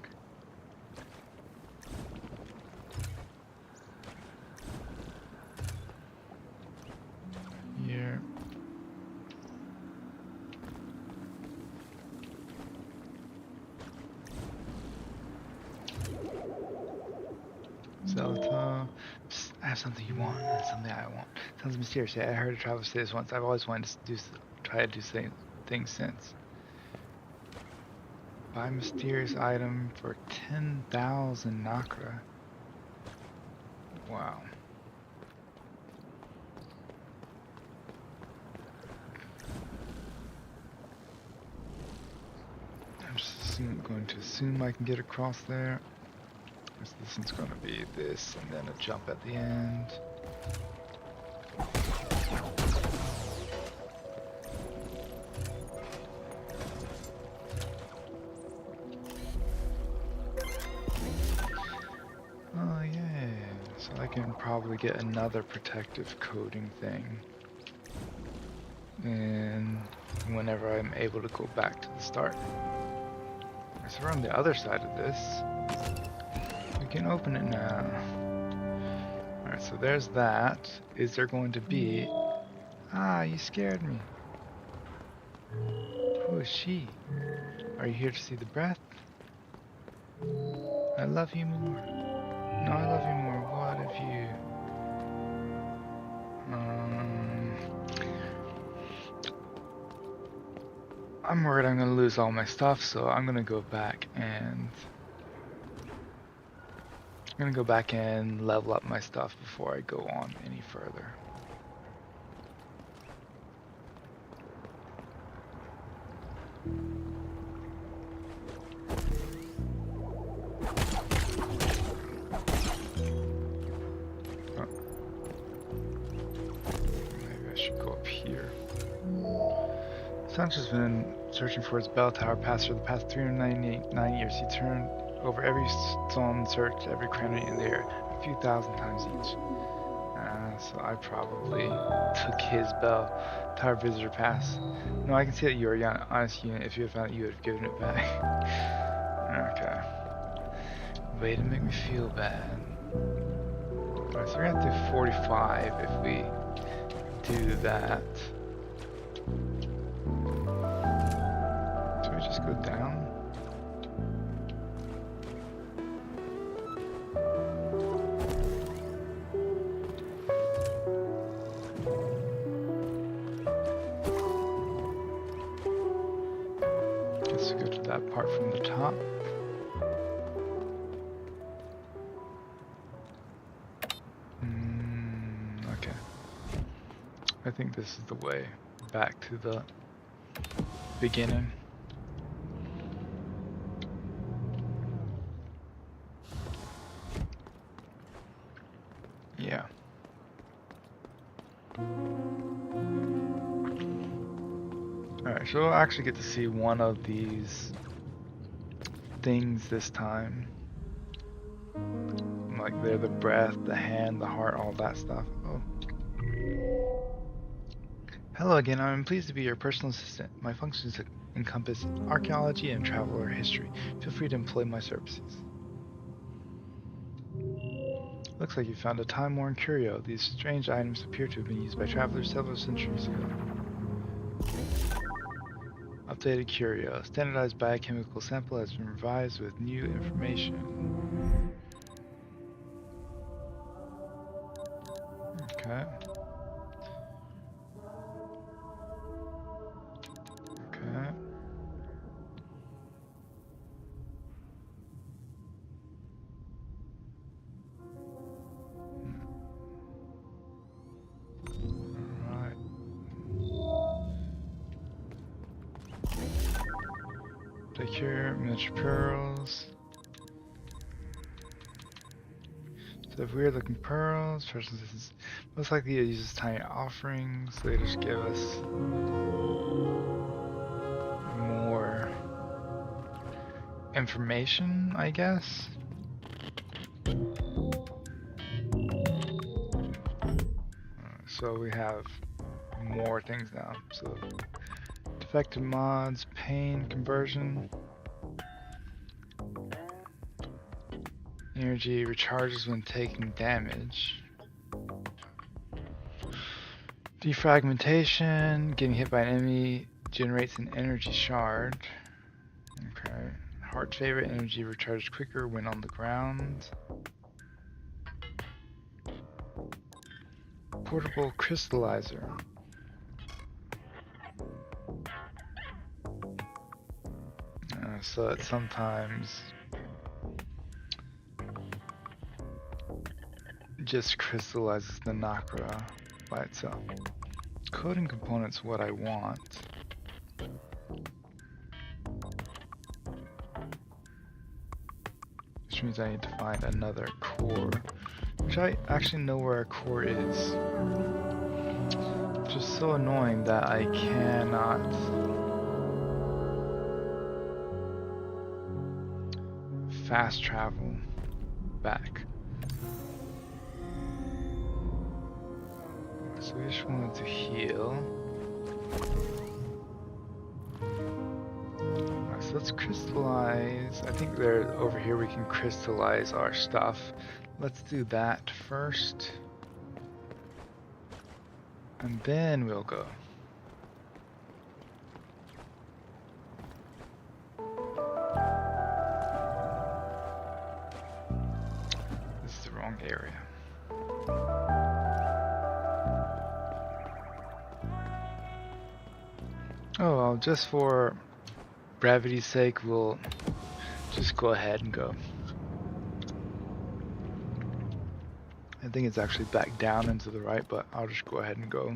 Here. Zelta. Psst, I have something you want, and something I want. Sounds mysterious. Yeah, I heard a traveler say this once. I've always wanted to try to do things since. Buy mysterious item for 10,000 Nakra. Wow. I'm just going to assume I can get across there. So this one's going to be this, and then a jump at the end. Oh yeah, so I can probably get another protective coating thing. And whenever I'm able to go back to the start. So we're on the other side of this. We can open it now. Alright, so there's that. Is there going to be... Ah, you scared me. Who is she? Are you here to see the breath? I love you more. No, I love you more. What if you... I'm worried I'm going to lose all my stuff, so I'm going to go back and... I'm going to go back and level up my stuff before I go on any further. Oh. Maybe I should go up here. Sancho's been searching for his bell tower pass for the past 399 years. He turned over every stone, searched every cranny in the air, a few thousand times each. So I probably took his bell tower visitor pass. No, I can see that you are an honest unit. If you had found it, you would have given it back. Okay. Way to make me feel bad. Alright, so we're gonna have to do 45 if we do that. Should we just go down? Guess we go to that part from the top. Okay. I think this is the way back to the beginning. Yeah. Alright, so we'll actually get to see one of these things this time. Like they're the breath, the hand, the heart, all that stuff. Oh. Hello again, I'm pleased to be your personal assistant. My functions encompass archaeology and traveler history. Feel free to employ my services. Looks like you found a time-worn curio. These strange items appear to have been used by travelers several centuries ago. Updated curio. Standardized biochemical sample has been revised with new information. Okay. Okay. Alright. Take care, miniature pearls. So if weird looking pearls, person says most likely it uses tiny offerings, so they just give us more information, I guess. So we have more things now. So defective mods, pain conversion. Energy recharges when taking damage. Defragmentation, getting hit by an enemy generates an energy shard. Okay. Heart favorite, energy recharges quicker when on the ground. Portable crystallizer. So it sometimes just crystallizes the Nakra by itself. Coding component's what I want. Which means I need to find another core. Which I actually know where a core is. Which is so annoying that I cannot fast travel back. So we just wanted to heal. Alright, so let's crystallize. I think there over here we can crystallize our stuff. Let's do that first. And then we'll go. This is the wrong area. Oh, well, just for brevity's sake, we'll just go ahead and go. I think it's actually back down and to the right, but I'll just go ahead and go.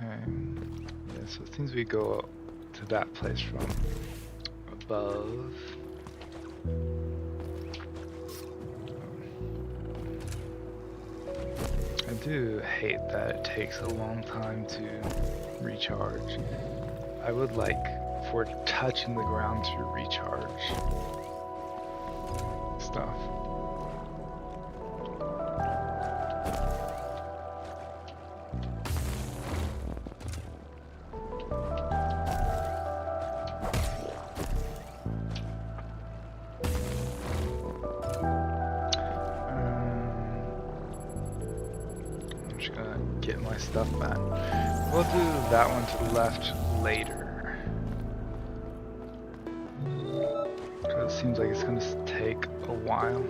Okay. Yeah, so it seems we go to that place from above. I do hate that it takes a long time to recharge. I would like for touching the ground to recharge stuff. I'm just gonna get my stuff back. We'll do that one to the left later. Because it seems like it's gonna take a while.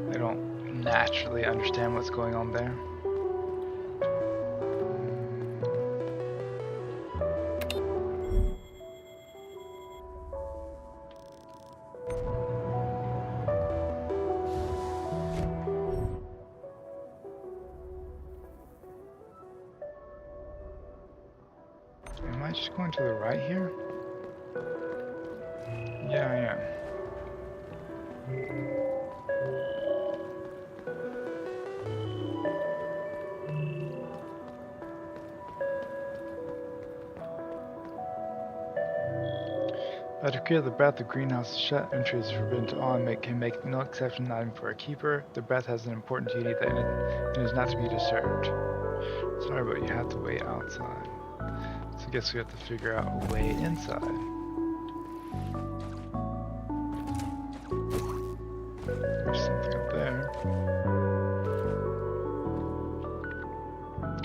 I don't naturally understand what's going on there. Am I just going to the right here? Yeah, I am. By decree of the breath, the greenhouse is shut, entry is forbidden to all, and can make no exception, not even for a keeper. The breath has an important duty that it is not to be disturbed. Sorry, but you have to wait outside. So I guess we have to figure out a way inside. There's something up there.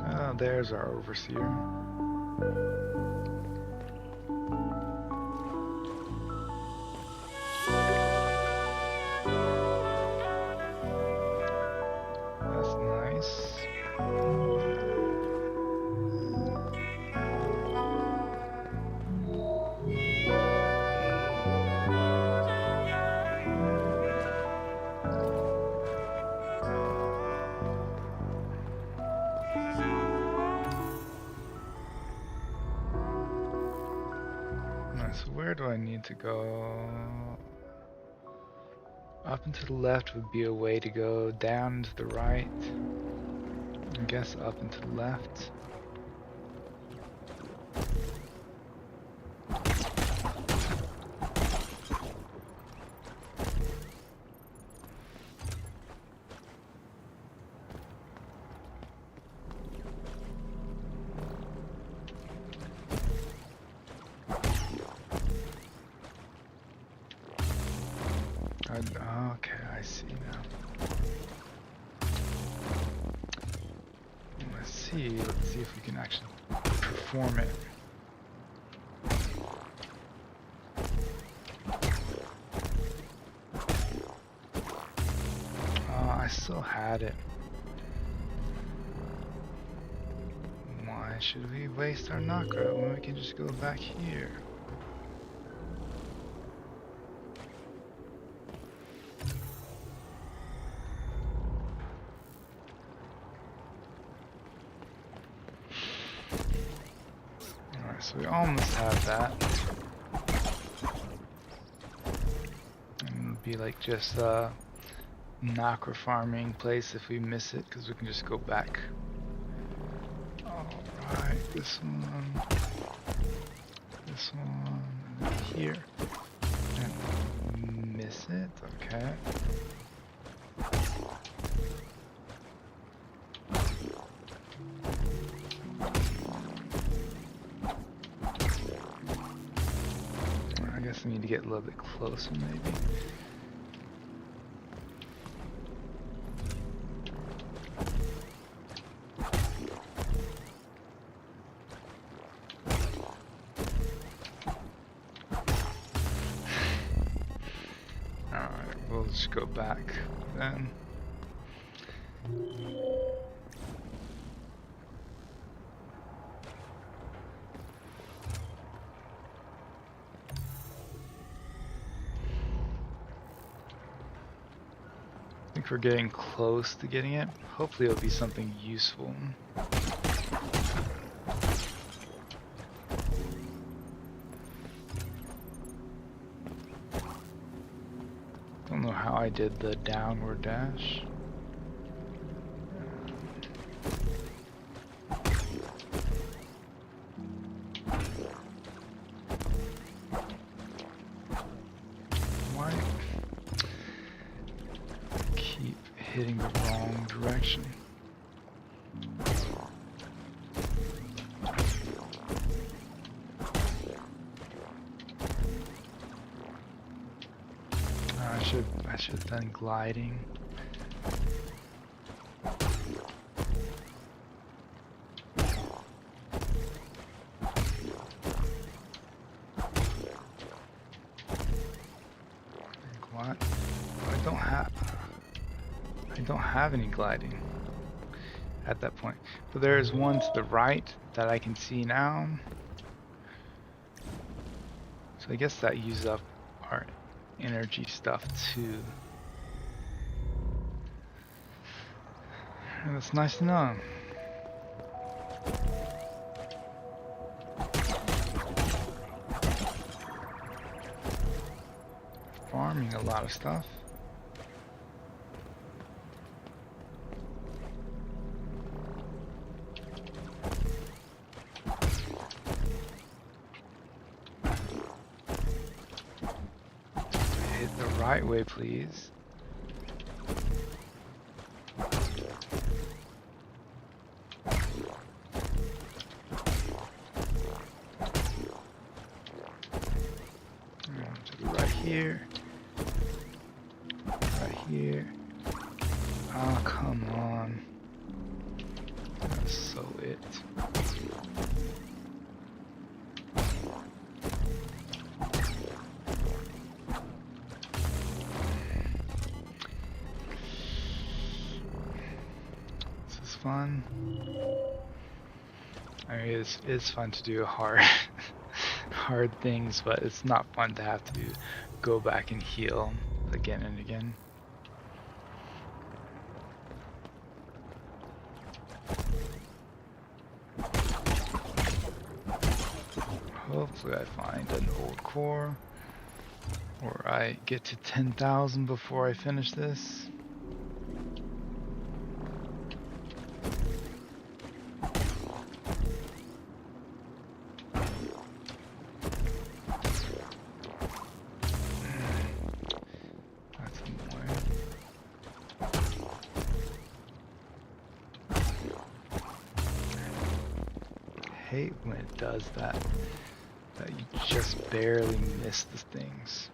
Oh, there's our overseer. That's nice. So where do I need to go? Up and to the left would be a way to go, down and to the right. I guess up and to the left. Okay, I see now. Let's see if we can actually perform it. I still had it. Why should we waste our knockout when we can just go back here? So we almost have that. And it'd be like just a Nakra farming place if we miss it, because we can just go back. Alright, this one, and then here. And miss it, okay. I need to get a little bit closer, maybe. Alright, we'll just go back then. we're getting close to getting it. Hopefully it'll be something useful. Don't know how I did the downward dash. Why keep hitting the wrong direction? I should have done gliding. What? I don't have any gliding at that point. But there is one to the right that I can see now. So I guess that uses up our energy stuff too. And that's nice to know. Farming a lot of stuff. Hit the right way, please. Here, right here. Oh, come on. That's so it. This is fun. I mean, it's fun to do hard things, but it's not fun to have to go back and heal again and again. Hopefully I find an old core, or I get to 10,000 before I finish this. I hate when it does that you just barely miss the things.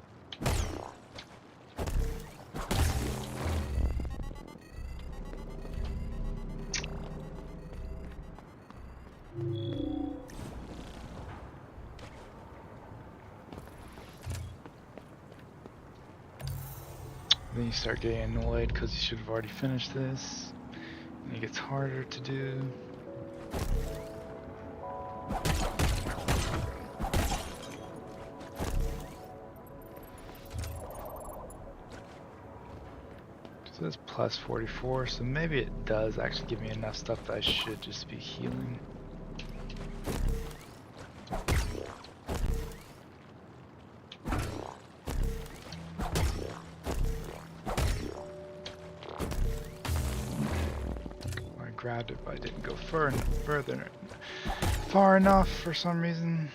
Then you start getting annoyed because you should have already finished this, and it gets harder to do. So that's plus 44, so maybe it does actually give me enough stuff that I should just be healing. I grabbed it, but I didn't go far enough for some reason.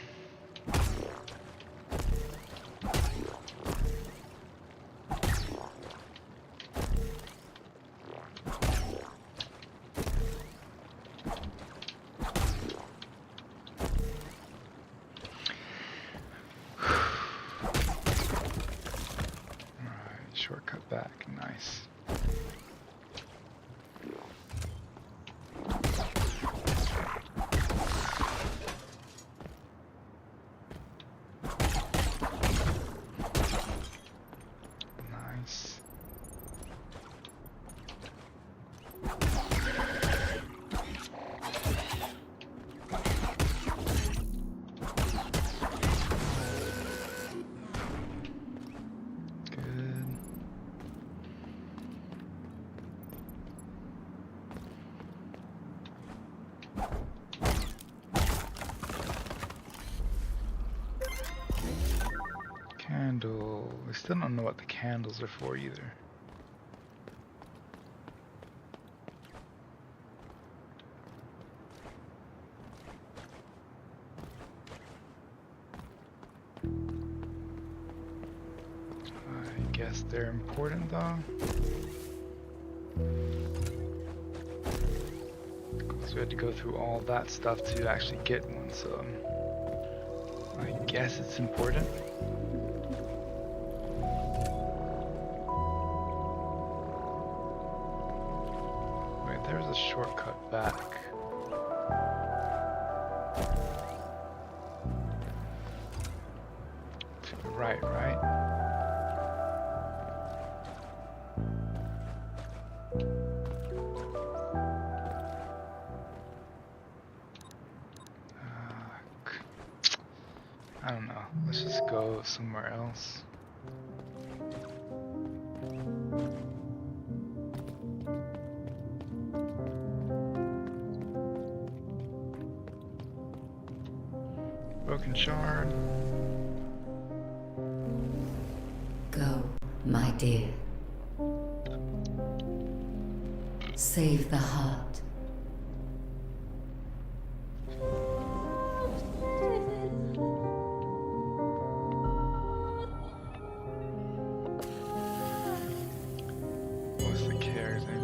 Shortcut back, nice. We still don't know what the candles are for either. I guess they're important though. Because we had to go through all that stuff to actually get one, so I guess it's important. Wait, there's a shortcut back. To the right, right? I don't know. Let's just go somewhere else. Broken shard. Go, my dear. Save the heart. What's the character?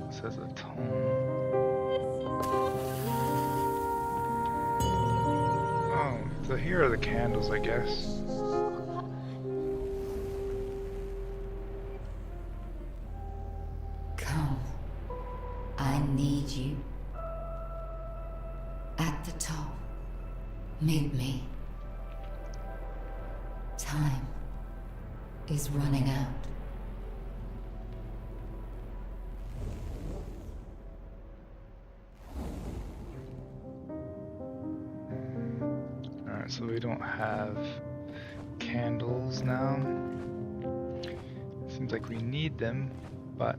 It says a tone. Oh, so here are the candles, I guess. Come. I need you. At the top. Meet me. Time is running out. Alright, so we don't have candles now. Seems like we need them, but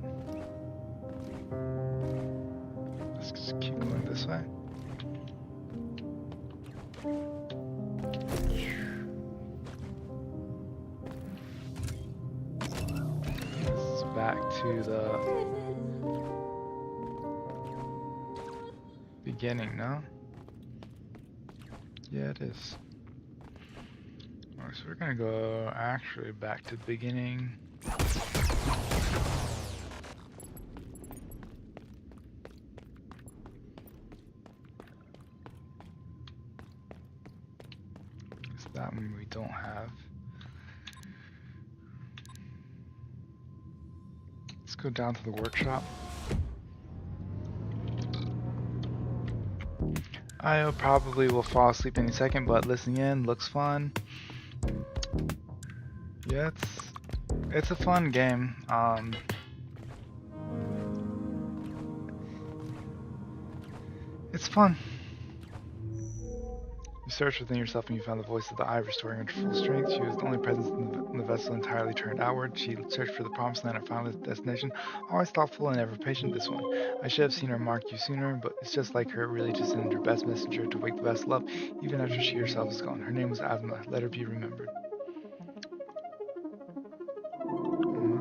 let's just keep going this way. This is back to the beginning, no? Yeah, it is. Alright, so we're gonna go actually back to the beginning. It's that one we don't have. Let's go down to the workshop. MIO probably will fall asleep any second, but listening in looks fun. Yeah, it's a fun game. It's fun. You search within yourself and you found the voice of the eye restoring her to full strength. She was the only presence in the vessel entirely turned outward. She searched for the promised land and found its destination. Always thoughtful and ever patient, this one. I should have seen her mark you sooner, but it's just like her, really to send her best messenger to wake the vessel up, even after she herself is gone. Her name was Avma. Let her be remembered.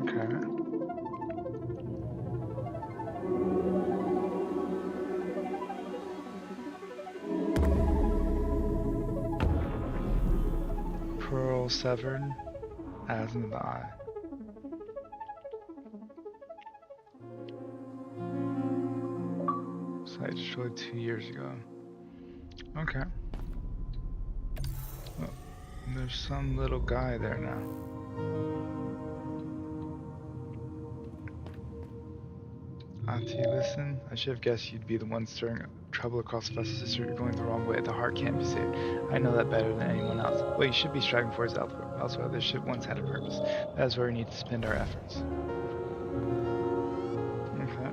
Okay. Pearl severed, as in the eye. Site destroyed 2 years ago. Okay. Oh, there's some little guy there now. Auntie, listen. I should have guessed you'd be the one stirring trouble across the vessel, sister. You're going the wrong way. The heart can't be saved. I know that better than anyone else. What you should be striving for is elsewhere. This ship once had a purpose. That is where we need to spend our efforts. Okay.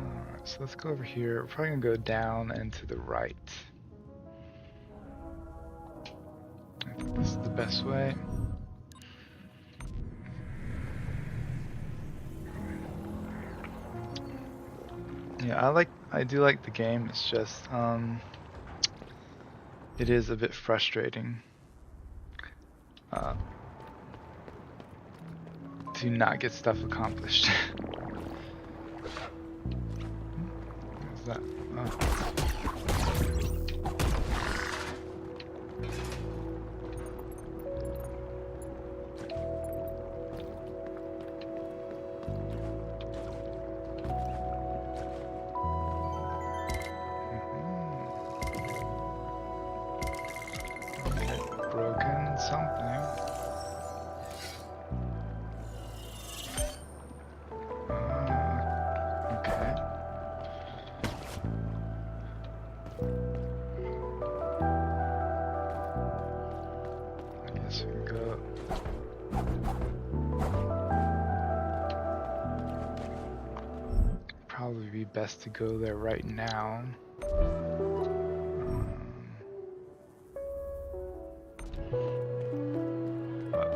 Alright, so let's go over here. We're probably gonna go down and to the right. I think this is the best way. Yeah, I do like the game. It's just it is a bit frustrating uh, to not get stuff accomplished. What's that? Oh. Okay, broken something. Okay. I guess we can go. Probably be best to go there right now. But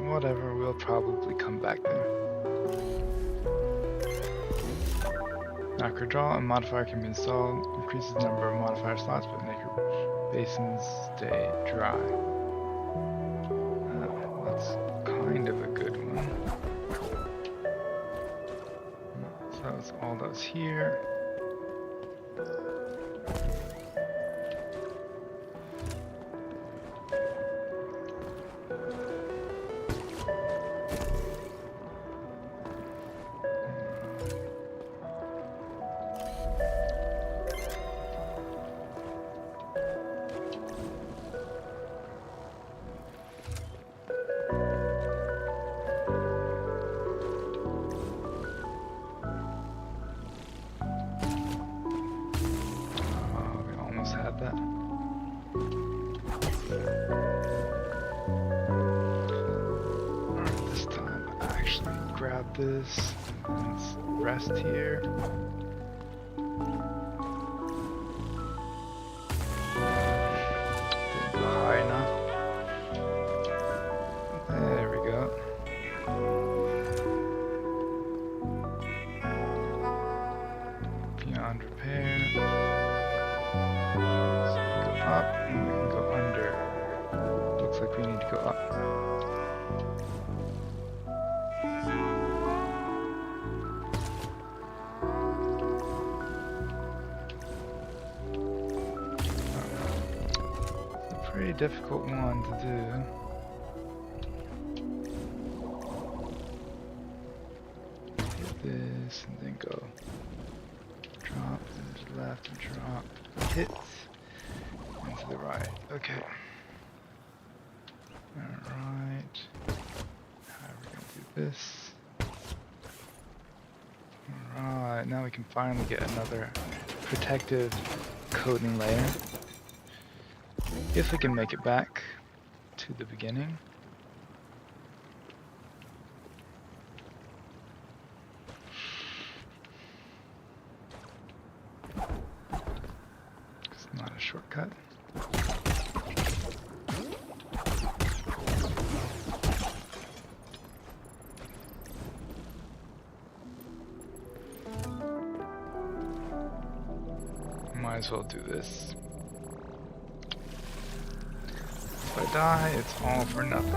whatever, we'll probably come back there. After draw, a modifier can be installed. Increases the number of modifier slots, but make your basins stay dry. That's kind of a good one. So that's all that's here. We almost had that. Alright, this time I actually grab this and let's rest here. Didn't go high enough. There we go. Beyond repair. So we go up and we can go under. Looks like we need to go up. It's a pretty difficult one to do. Hit this and then go. Drop and to the left and drop. Hit and to the right. Okay. Alright. How are we gonna do this? Alright, now we can finally get another protective coating layer. If we can make it back to the beginning. It's not a shortcut. Might as well do this. If I die, it's all for nothing.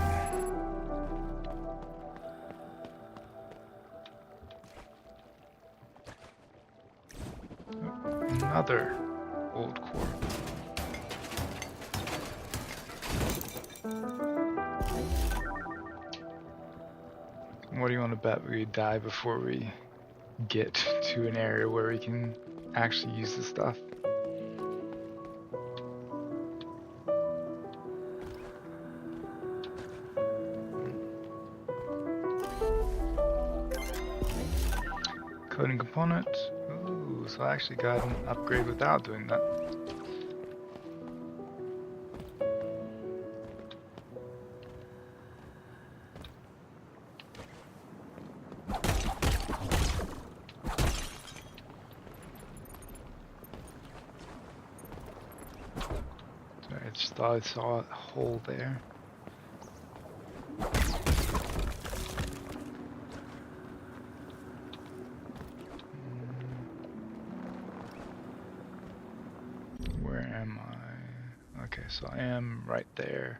Oh, another old core. What do you want to bet we die before we get to an area where we can actually use the stuff? Coding component. Ooh, so I actually got an upgrade without doing that. Sorry, I just thought I saw a hole there. so I am right there.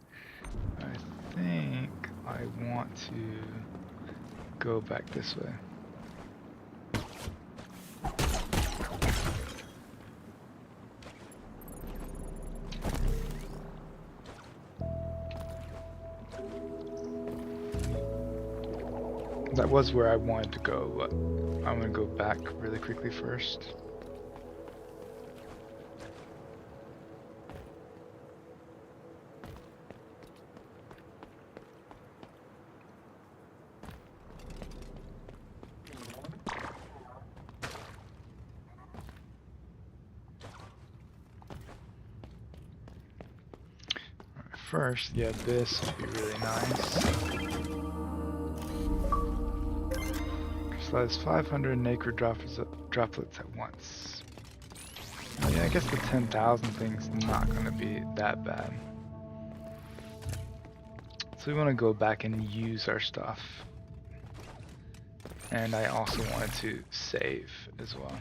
I think I want to go back this way. That was where I wanted to go, but I'm gonna go back really quickly first. First, yeah, this would be really nice. So that's 500 nacre droplets at once. Yeah, I guess the 10,000 thing's not gonna be that bad. So we want to go back and use our stuff. And I also wanted to save as well.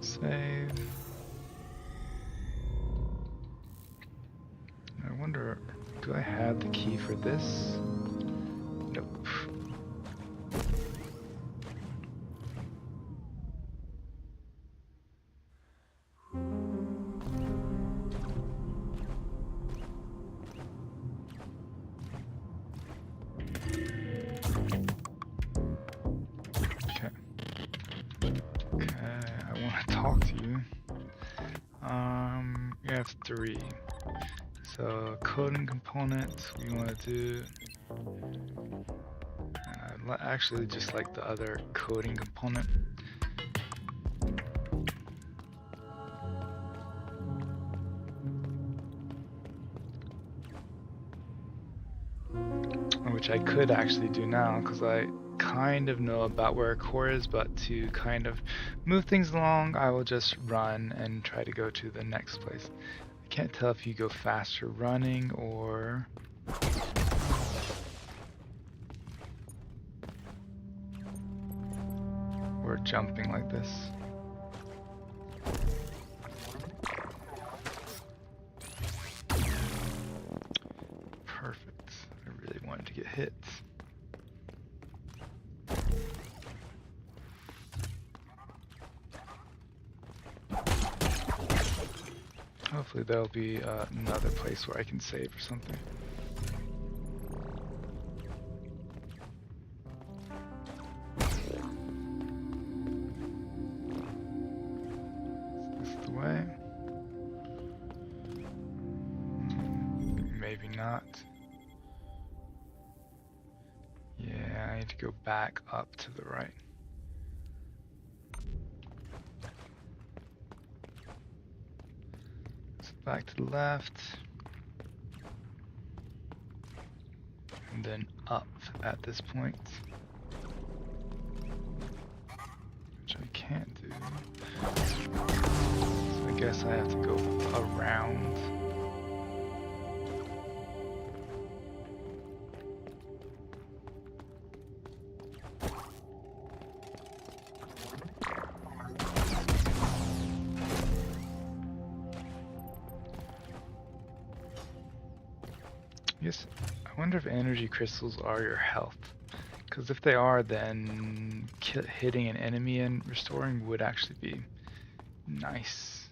Save. I wonder, do I have the key for this? Nope. Talk to you. You have 3. So coding components we want to do. Actually, just like the other coding component. Which I could actually do now because I kind of know about where a core is, but to kind of move things along, I will just run and try to go to the next place. I can't tell if you go faster running or jumping like this. Perfect. I really wanted to get hit. Hopefully there'll be another place where I can save or something. Is this the way? Maybe not. Yeah, I need to go back up to the right. Back to the left, and then up at this point, which I can't do. So I guess I have to go around. Yes, I wonder if energy crystals are your health. Because if they are, then hitting an enemy and restoring would actually be nice.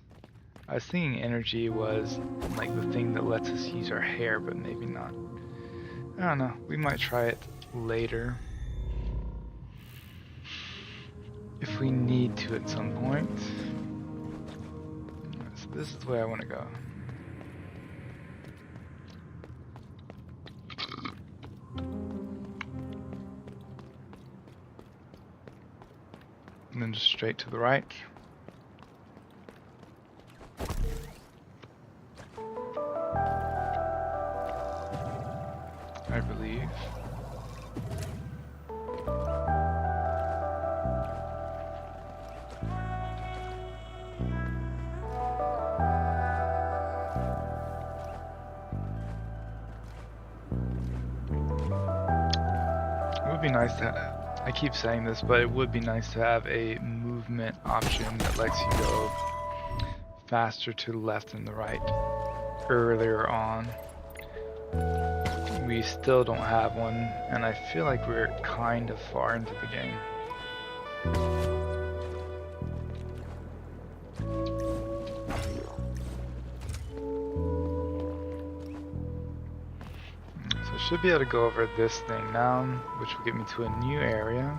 I was thinking energy was like the thing that lets us use our hair, but maybe not. I don't know, we might try it later. If we need to at some point. So this is the way I want to go. And then just straight to the right. I believe. It would be nice to I keep saying this, but it would be nice to have a movement option that lets you go faster to the left and the right earlier on. We still don't have one, and I feel like we're kind of far into the game. So I should be able to go over this thing now, which will get me to a new area.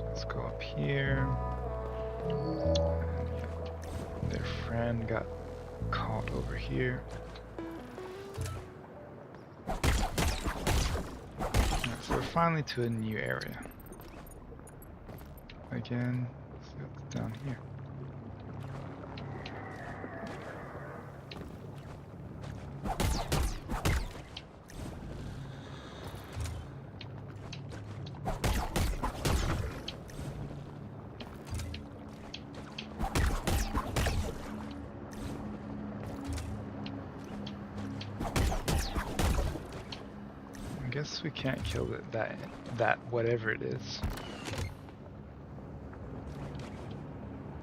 Let's go up here. Their friend got caught over here. Alright, so we're finally to a new area. Again, let's see what's down here. I guess we can't kill that whatever it is.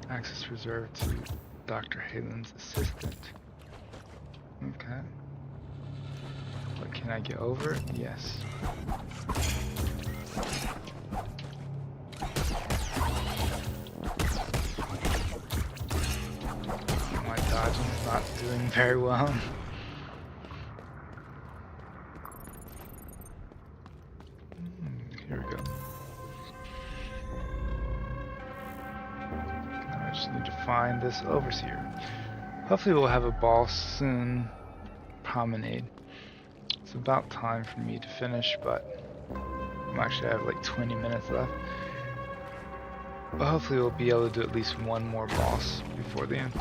Access reserved to Dr. Halen's assistant. Okay. But can I get over it? Yes. My dodging is not doing very well. Here we go. Now I just need to find this overseer. Hopefully we'll have a boss soon. Promenade. It's about time for me to finish, but I have like 20 minutes left. But hopefully we'll be able to do at least one more boss before the end.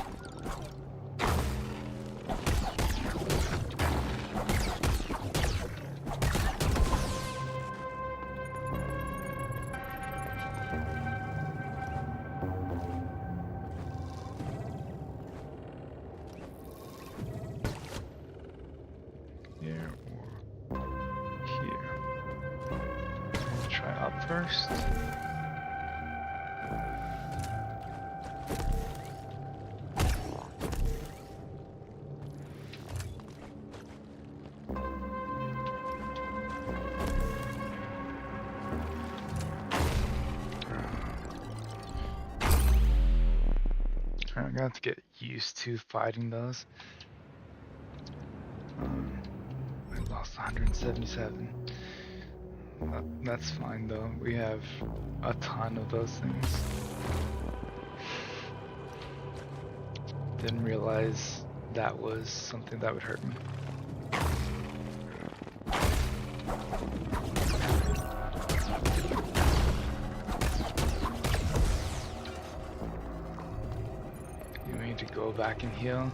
Here or here. Let's try up first. I'm gonna have to get used to fighting those. I lost 177. That's fine though. We have a ton of those things. Didn't realize that was something that would hurt me. You need to go back and heal.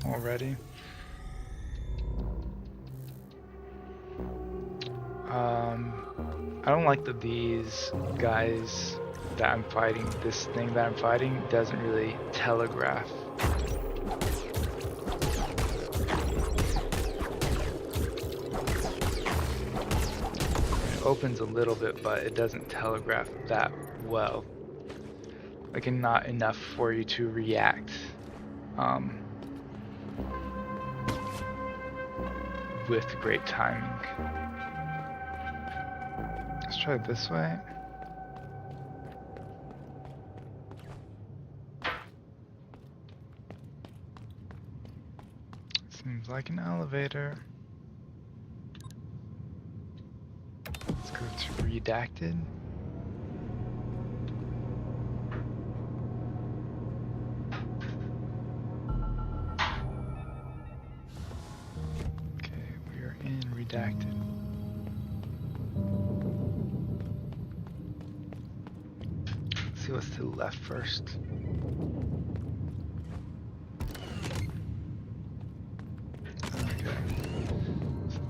Already. I don't like that these guys that I'm fighting, this thing that I'm fighting, doesn't really telegraph. It opens a little bit, but it doesn't telegraph that well. Like, not enough for you to react. With great timing. Let's try it this way. Seems like an elevator. Let's go to redacted. Redacted. Let's see what's to the left first. Okay.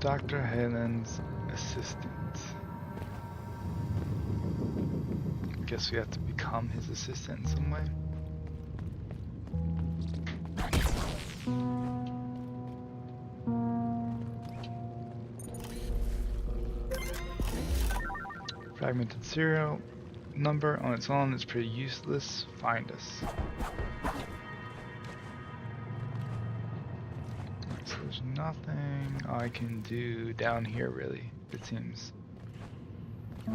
Dr. Helen's assistant. I guess we have to become his assistant in some way. Fragmented serial number on its own is pretty useless. Find us. So there's nothing I can do down here really, it seems. I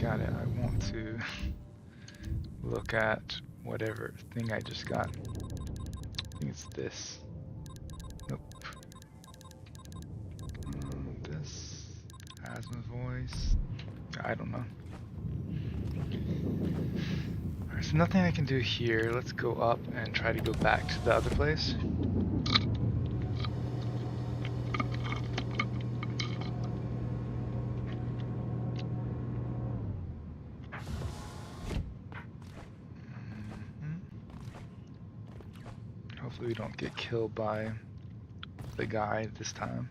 got it. I want to look at whatever thing I just got. I think it's this. Nope. This. Asthma voice. I don't know. Alright, so nothing I can do here. Let's go up and try to go back to the other place. Hopefully we don't get killed by the guy this time.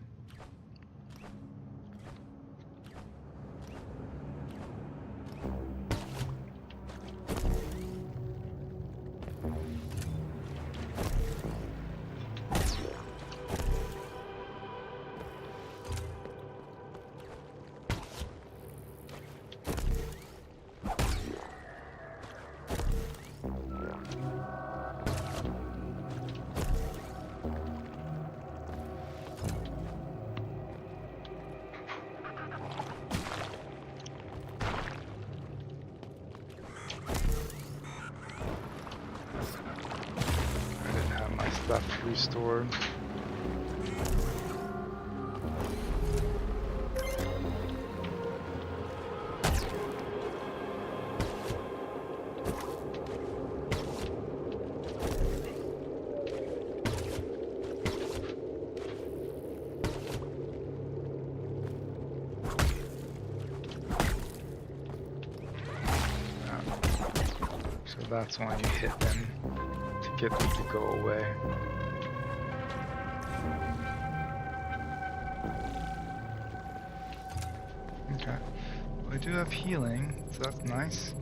Stuff restored. So that's why you hit them to get them to go away. Okay. Well, I do have healing, so that's nice.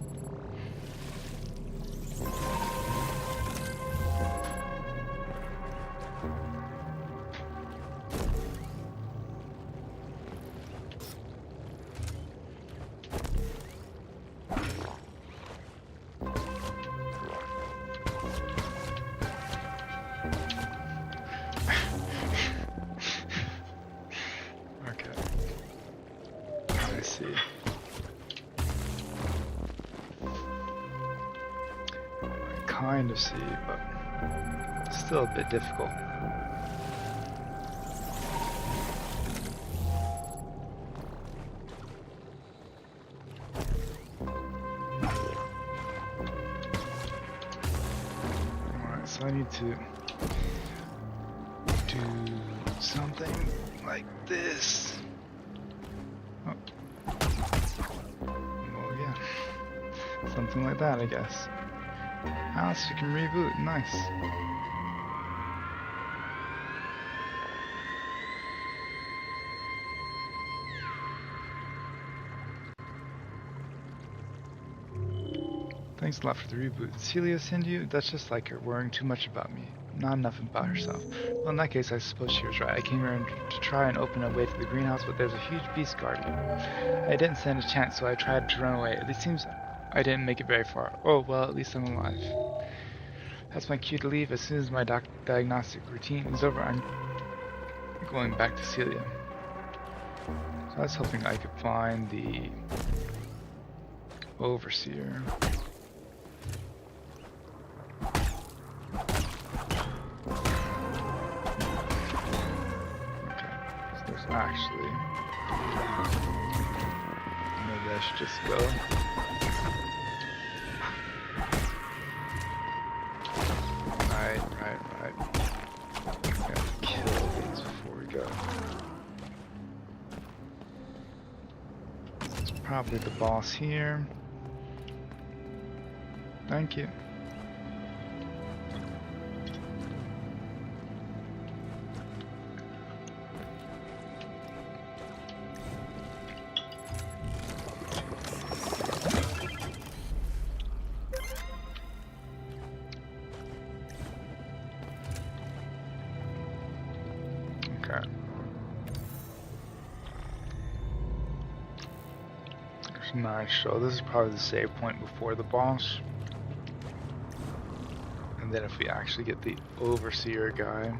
Kind of see, but still a bit difficult. Alright, so I need to do something like this. Oh. Well, yeah. Something like that, I guess. Ah, so you can reboot. Nice. Thanks a lot for the reboot. Did Celia send you? That's just like her, worrying too much about me. Not enough about herself. Well, in that case, I suppose she was right. I came here to try and open a way to the greenhouse, but there's a huge beast guarding it. I didn't stand a chance, so I tried to run away. It seems I didn't make it very far. Oh, well, at least I'm alive. That's my cue to leave. As soon as my diagnostic routine is over, I'm going back to Celia. So I was hoping I could find the overseer. Okay, so there's actually... maybe I should just go. Right. Gotta kill these before we go. It's probably the boss here. Thank you. Nice. So this is probably the save point before the boss. And then if we actually get the overseer guy,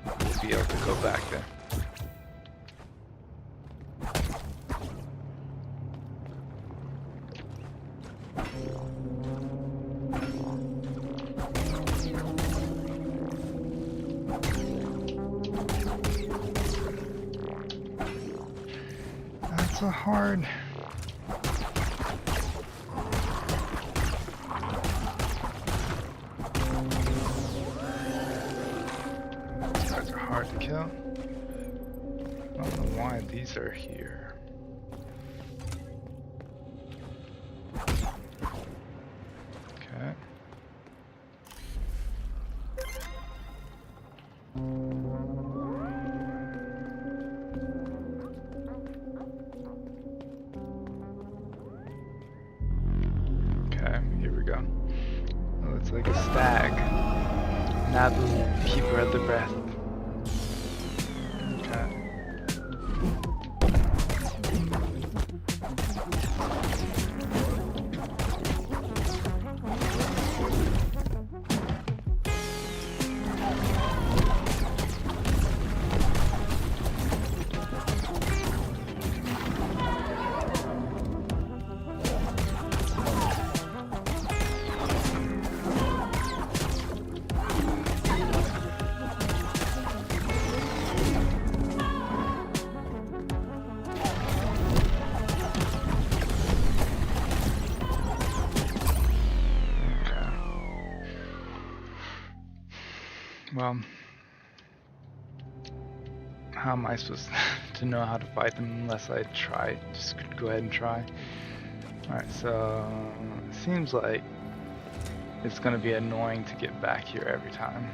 we'll be able to go back there. That's a hard... These guys are hard to kill. I don't know why these are here. Okay. Okay, here we go. Oh, it's like a stag. Nabu, keeper of the breath. Okay. Well, how am I supposed to know how to fight them unless I try? Just go ahead and try. Alright, so it seems like it's going to be annoying to get back here every time.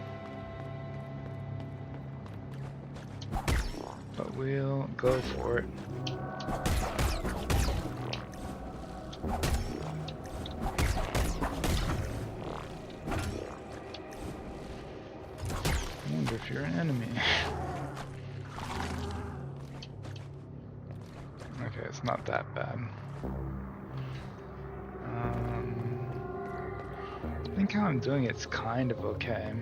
But we'll go for it. I wonder if you're an enemy. Okay, it's not that bad. I think how I'm doing it's kind of okay.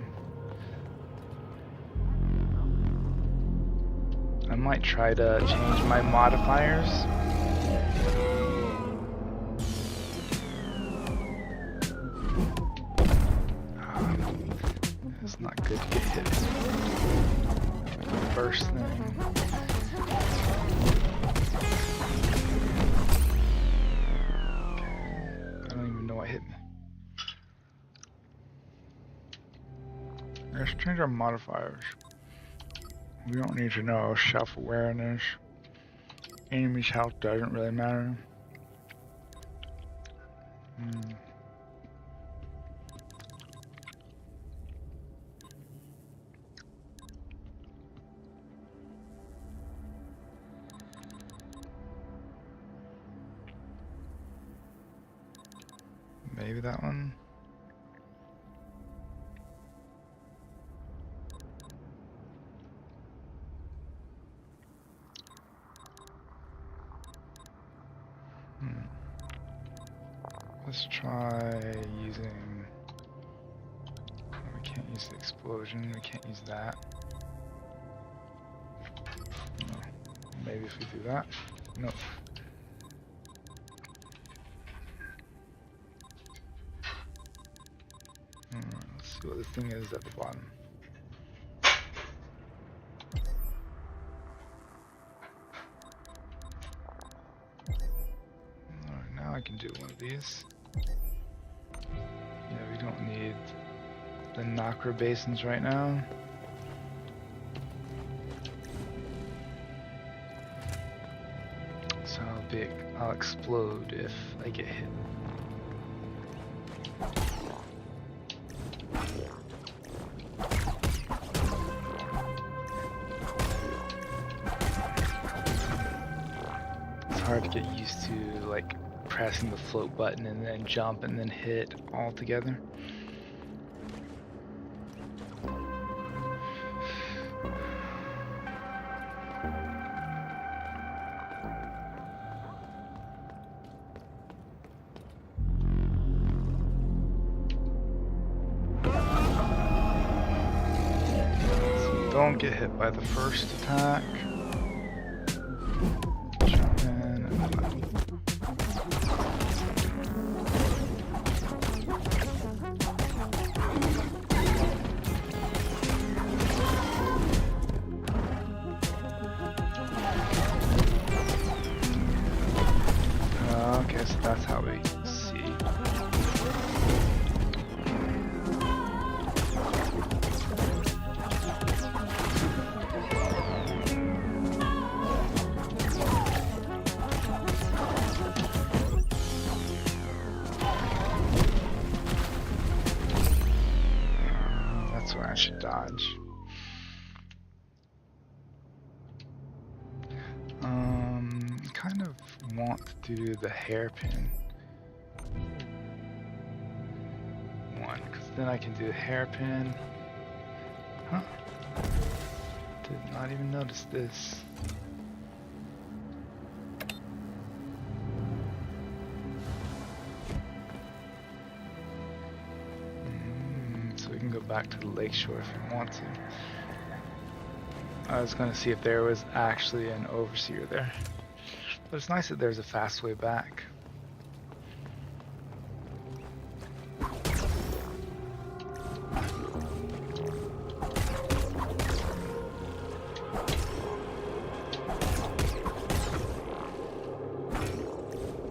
I might try to change my modifiers. It's not good to get hit. The first thing. I don't even know what hit me. Let's change our modifiers. We don't need to know self-awareness. Enemy's health doesn't really matter. Maybe that one. Let's try using... We can't use the explosion, we can't use that. No. Maybe if we do that. Nope. Let's see what the thing is at the bottom. Alright, now I can do one of these. Yeah, we don't need the Nakra basins right now. So I'll explode if I get hit. It's hard to get used to like pressing the float button and then jump and then hit all together. don't get hit by the first attack. Jump in and okay, so that's how we see. That's where I should dodge. Kind of want to do the hairpin one, because then I can do the hairpin. Huh? Did not even notice this. So we can go back to the lakeshore if we want to. I was going to see if there was actually an overseer there. But it's nice that there's a fast way back.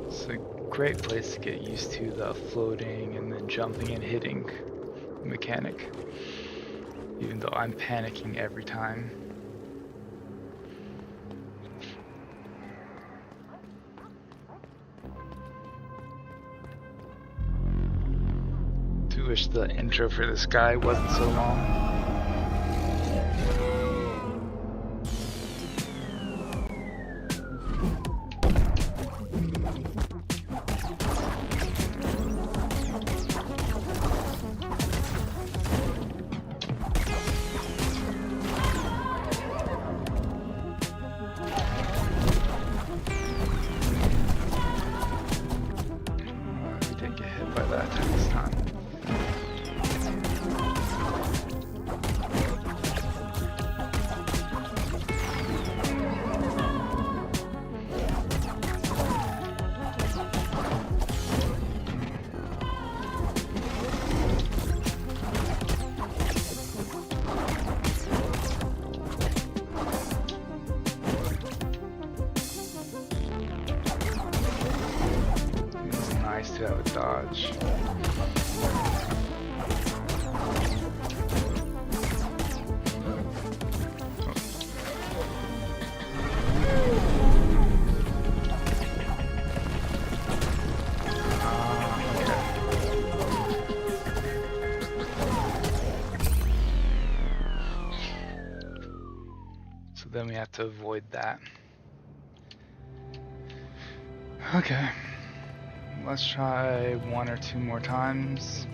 It's a great place to get used to the floating and then jumping and hitting mechanic. Even though I'm panicking every time. Wish the intro for this guy wasn't so long. We didn't get hit by that this time. Nice to have a dodge. So then we have to avoid that. Okay. Let's try one or two more times.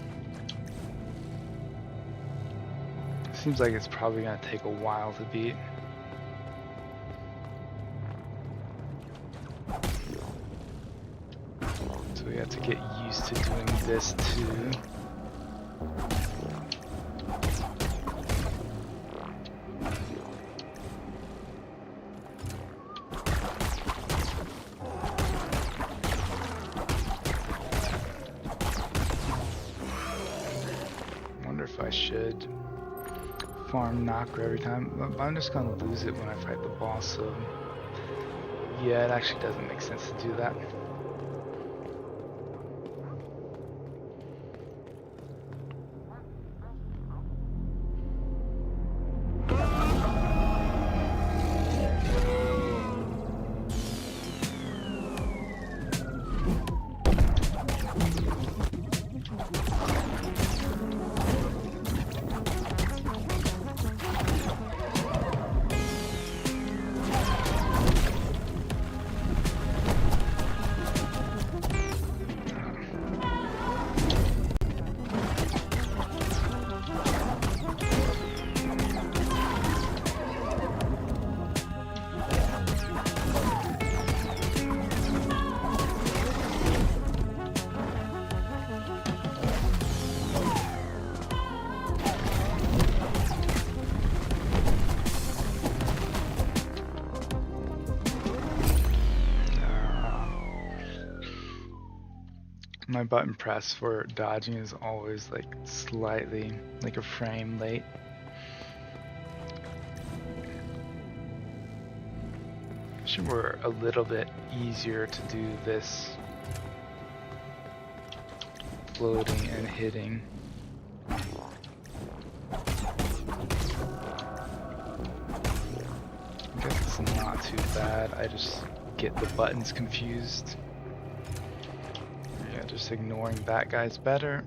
Seems like it's probably going to take a while to beat. So we have to get used to doing this too. If I should farm knocker every time, but I'm just gonna lose it when I fight the boss, so yeah, it actually doesn't make sense to do that. My button press for dodging is always like slightly, like a frame late. Wish it were a little bit easier to do this floating and hitting. I guess it's not too bad, I just get the buttons confused. Yeah, just ignoring that guy's better.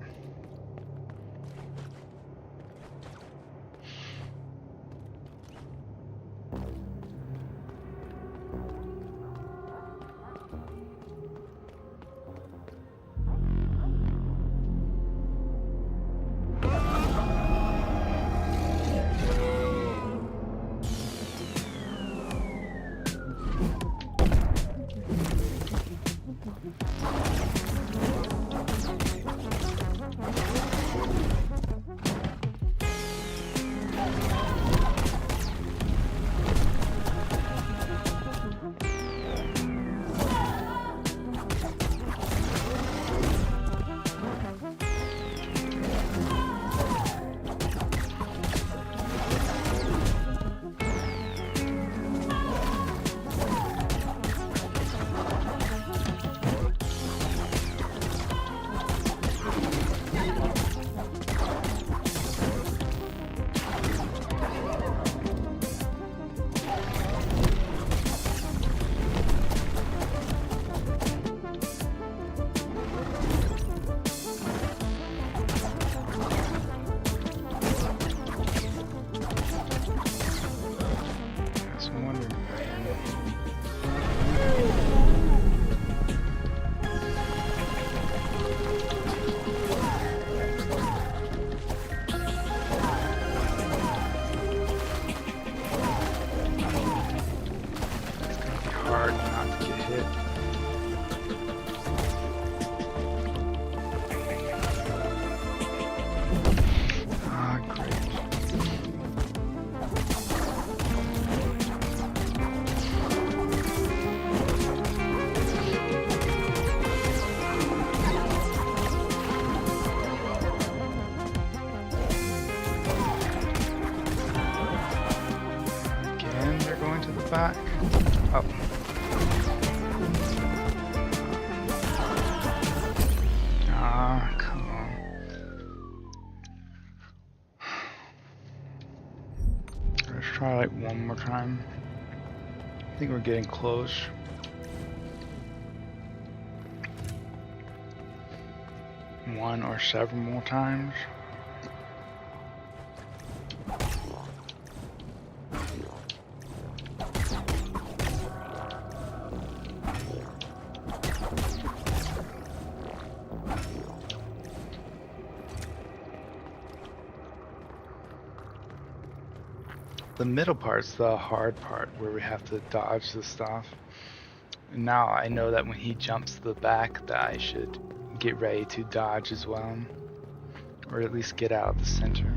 Back. Oh. Ah, come on. Let's try like one more time. I think we're getting close. One or several more times. The middle part's the hard part where we have to dodge the stuff. And now I know that when he jumps to the back that I should get ready to dodge as well. Or at least get out of the center.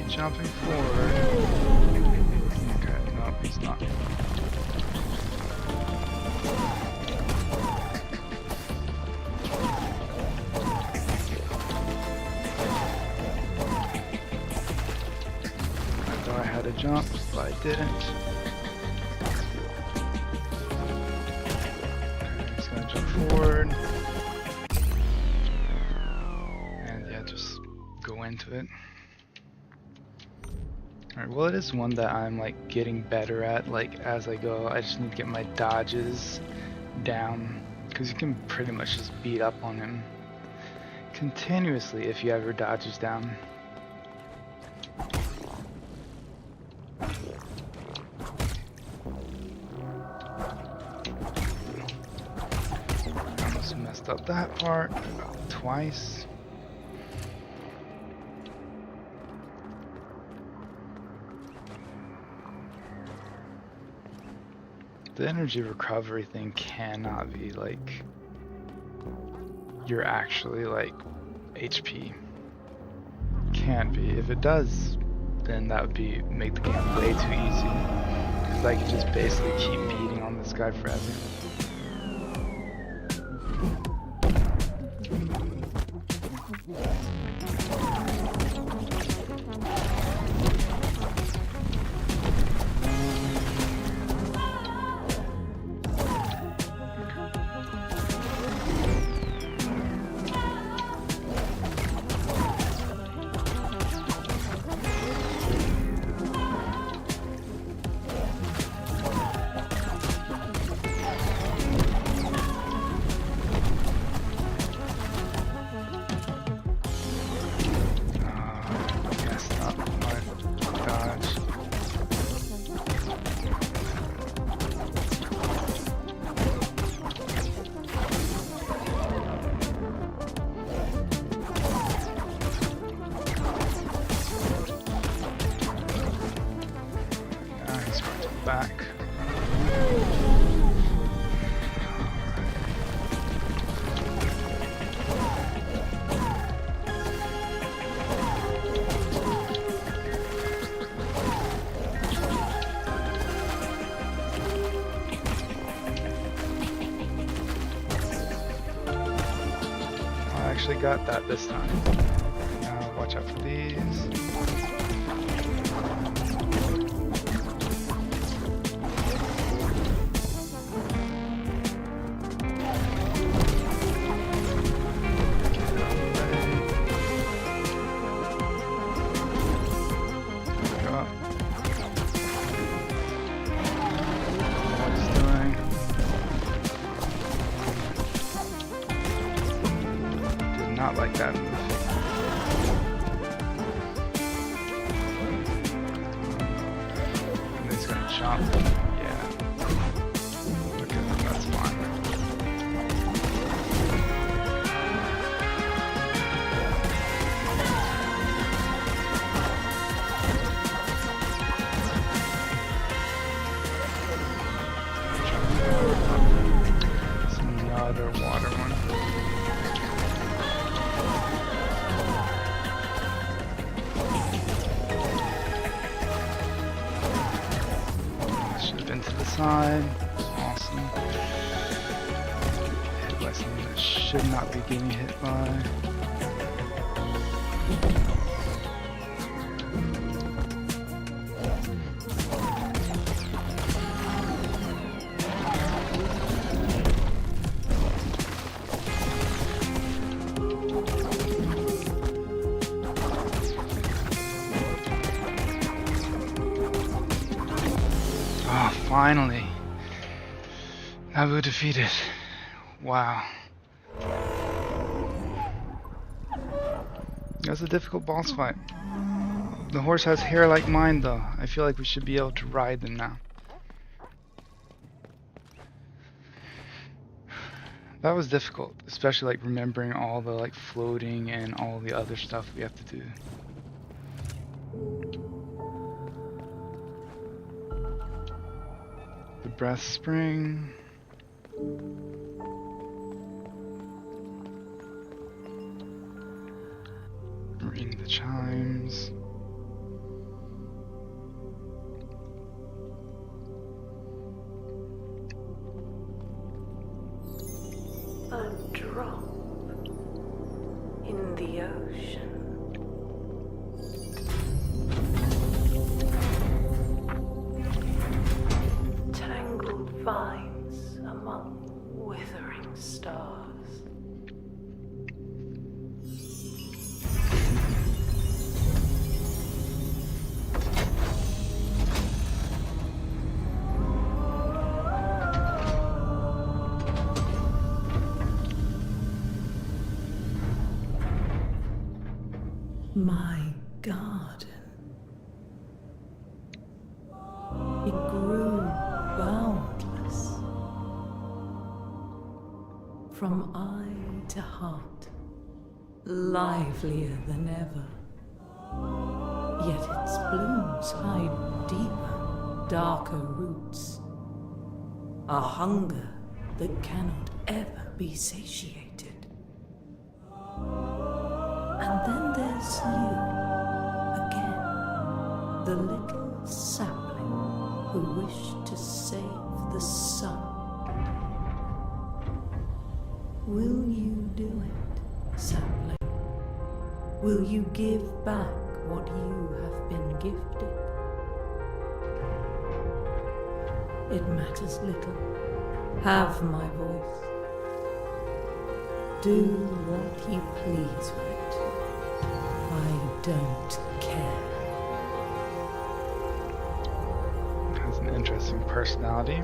Jumping forward. Okay, no, he's not. I thought I had to jump, but I didn't. Okay, he's gonna jump forward. And yeah, just go into it. Alright, well it is one that I'm like getting better at, like as I go. I just need to get my dodges down, because you can pretty much just beat up on him continuously if you have your dodges down. Almost messed up that part about twice. The energy recovery thing cannot be like you're actually like HP. Can't be. If it does, then that would be make the game way too easy. Because I could just basically keep beating on this guy forever. Back. I actually got that this time. Now watch out for these. Not like that move. And he's gonna jump. Yeah. Okay, that's fine. It's another water one. To the side. Awesome. Hit by something that should not be getting hit by. Finally, Nabu defeated. Wow. That's a difficult boss fight. The horse has hair like mine though. I feel like we should be able to ride them now. That was difficult, especially like remembering all the like floating and all the other stuff we have to do. The breath spring. Ring the chimes. A drop in the ocean. Tangled vines among withering stars. My garden. It grew boundless. From eye to heart, livelier than ever. Yet its blooms hide deeper, darker roots. A hunger that cannot ever be satiated. And then there's you, again, the little sapling who wished to save the sun. Will you do it, sapling? Will you give back what you have been gifted? It matters little. Have my voice. Do what you please with it. I don't care. Has an interesting personality.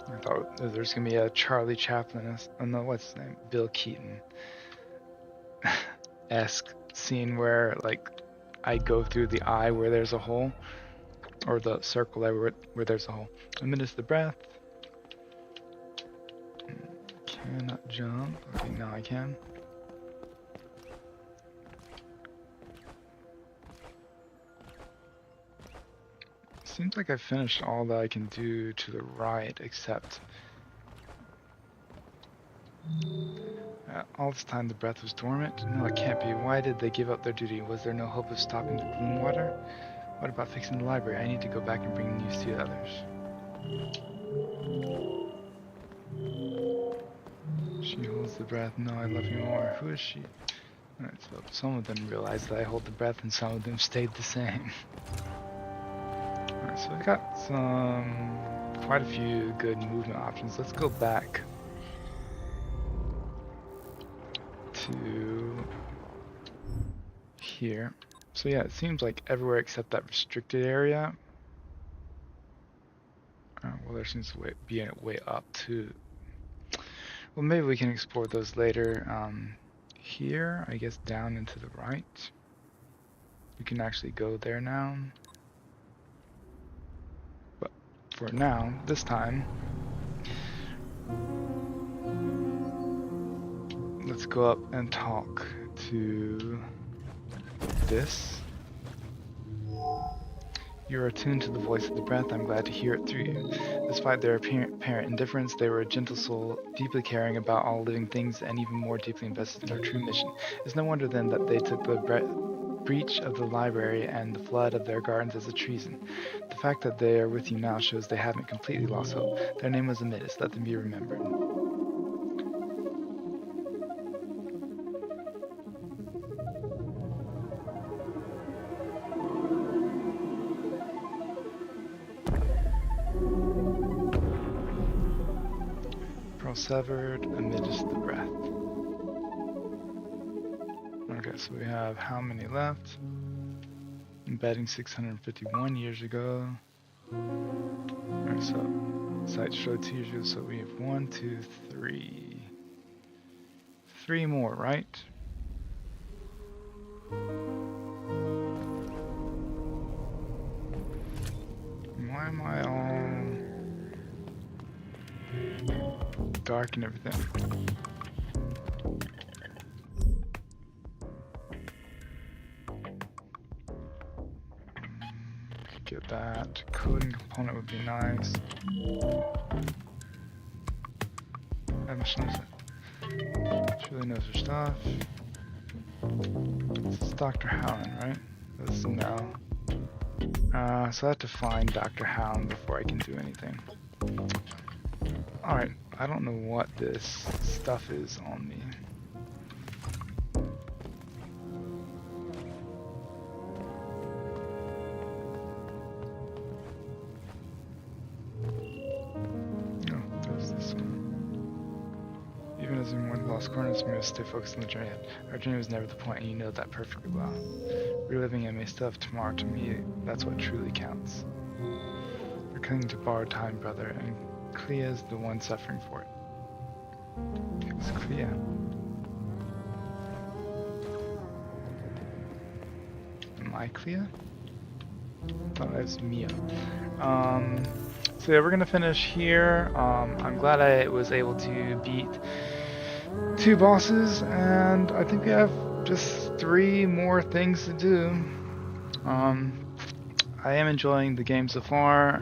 I thought there's gonna be a Charlie Chaplin, oh no, what's his name? Bill Keaton esque scene where like I go through the eye where there's a hole, or the circle where there's a hole. Diminish the breath. Cannot jump. Okay, now I can. Seems like I've finished all that I can do to the right, except all this time the breath was dormant. No, it can't be. Why did they give up their duty? Was there no hope of stopping the gloom water? What about fixing the library? I need to go back and bring news to the others. She holds the breath. No, I love you more. Who is she? Alright, so some of them realized that I hold the breath and some of them stayed the same. Alright, so we got quite a few good movement options. Let's go back to here. So yeah, it seems like everywhere except that restricted area. Well, there seems to be a way up too. Well, maybe we can explore those later. Here, I guess down and to the right. We can actually go there now. But for now, this time, let's go up and talk to this. You are attuned to the voice of the breath. I'm glad to hear it through you. Despite their apparent indifference, they were a gentle soul, deeply caring about all living things and even more deeply invested in our true mission. It's no wonder then that they took the breach of the library and the flood of their gardens as a treason. The fact that they are with you now shows they haven't completely lost hope. Their name was Amidus. Let them be remembered. Severed amidst the breath. Okay, so we have how many left? Embedding 651 years ago. Alright, so site showed 2 years ago, so we have 1, 2, 3. 3 more, right? Why am I all dark and everything? Get that. Coding component would be nice. How much knows it? She really knows her stuff. This is Dr. Howland, right? This is no. So I have to find Dr. Howland before I can do anything. Alright, I don't know what this stuff is on me. Realizing more of the lost corners, we must stay focused on the journey ahead. Our journey was never the point, and you know that perfectly well. Reliving it may still have tomorrow. To me, that's what truly counts. We're clinging to borrowed time, brother, and Clea's the one suffering for it. Who's Clea? Am I Clea? I thought I was MIO. So yeah, we're gonna finish here. I'm glad I was able to beat 2 bosses, and I think we have just 3 more things to do. I am enjoying the game so far.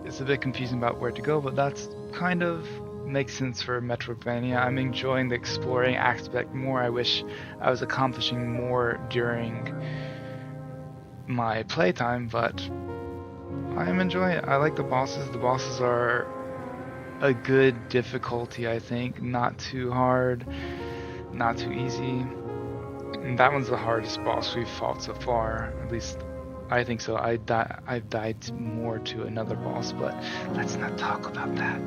It's a bit confusing about where to go, but that's kind of makes sense for Metroidvania. I'm enjoying the exploring aspect more. I wish I was accomplishing more during my playtime, but I am enjoying it. I like the bosses. The bosses are a good difficulty, I think. Not too hard, not too easy. And that one's the hardest boss we've fought so far. At least I think so. I've died more to another boss, but let's not talk about that.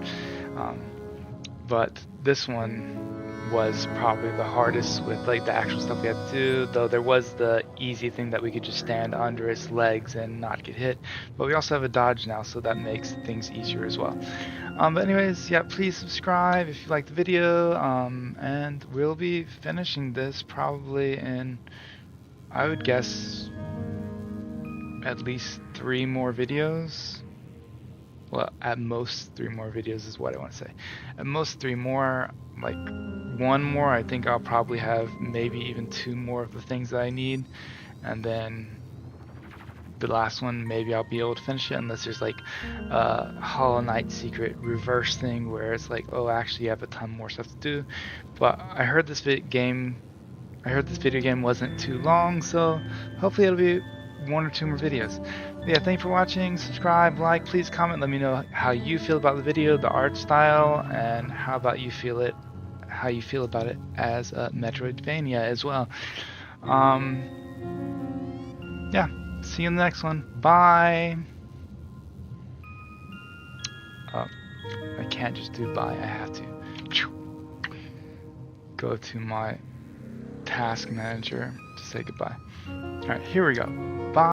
But this one was probably the hardest with like the actual stuff we had to do, though there was the easy thing that we could just stand under its legs and not get hit. But we also have a dodge now, so that makes things easier as well. But anyways, yeah, please subscribe if you like the video, and we'll be finishing this probably in, I would guess, at least 3 more videos. Well, at most 3 more videos is what I want to say. At most 3 more, like 1 more, I think I'll probably have maybe even 2 more of the things that I need. And then the last one, maybe I'll be able to finish it, unless there's like a Hollow Knight secret reverse thing where it's like, oh, actually you have a ton more stuff to do. But I heard this video game wasn't too long, so hopefully it'll be 1 or 2 more videos. But yeah, thanks for watching. Subscribe, like, please comment. Let me know how you feel about the video, the art style, and how you feel about it as a Metroidvania as well. Yeah, see you in the next one. Bye. Oh, I can't just do bye. I have to go to my task manager to say goodbye. All right, here we go. Bye.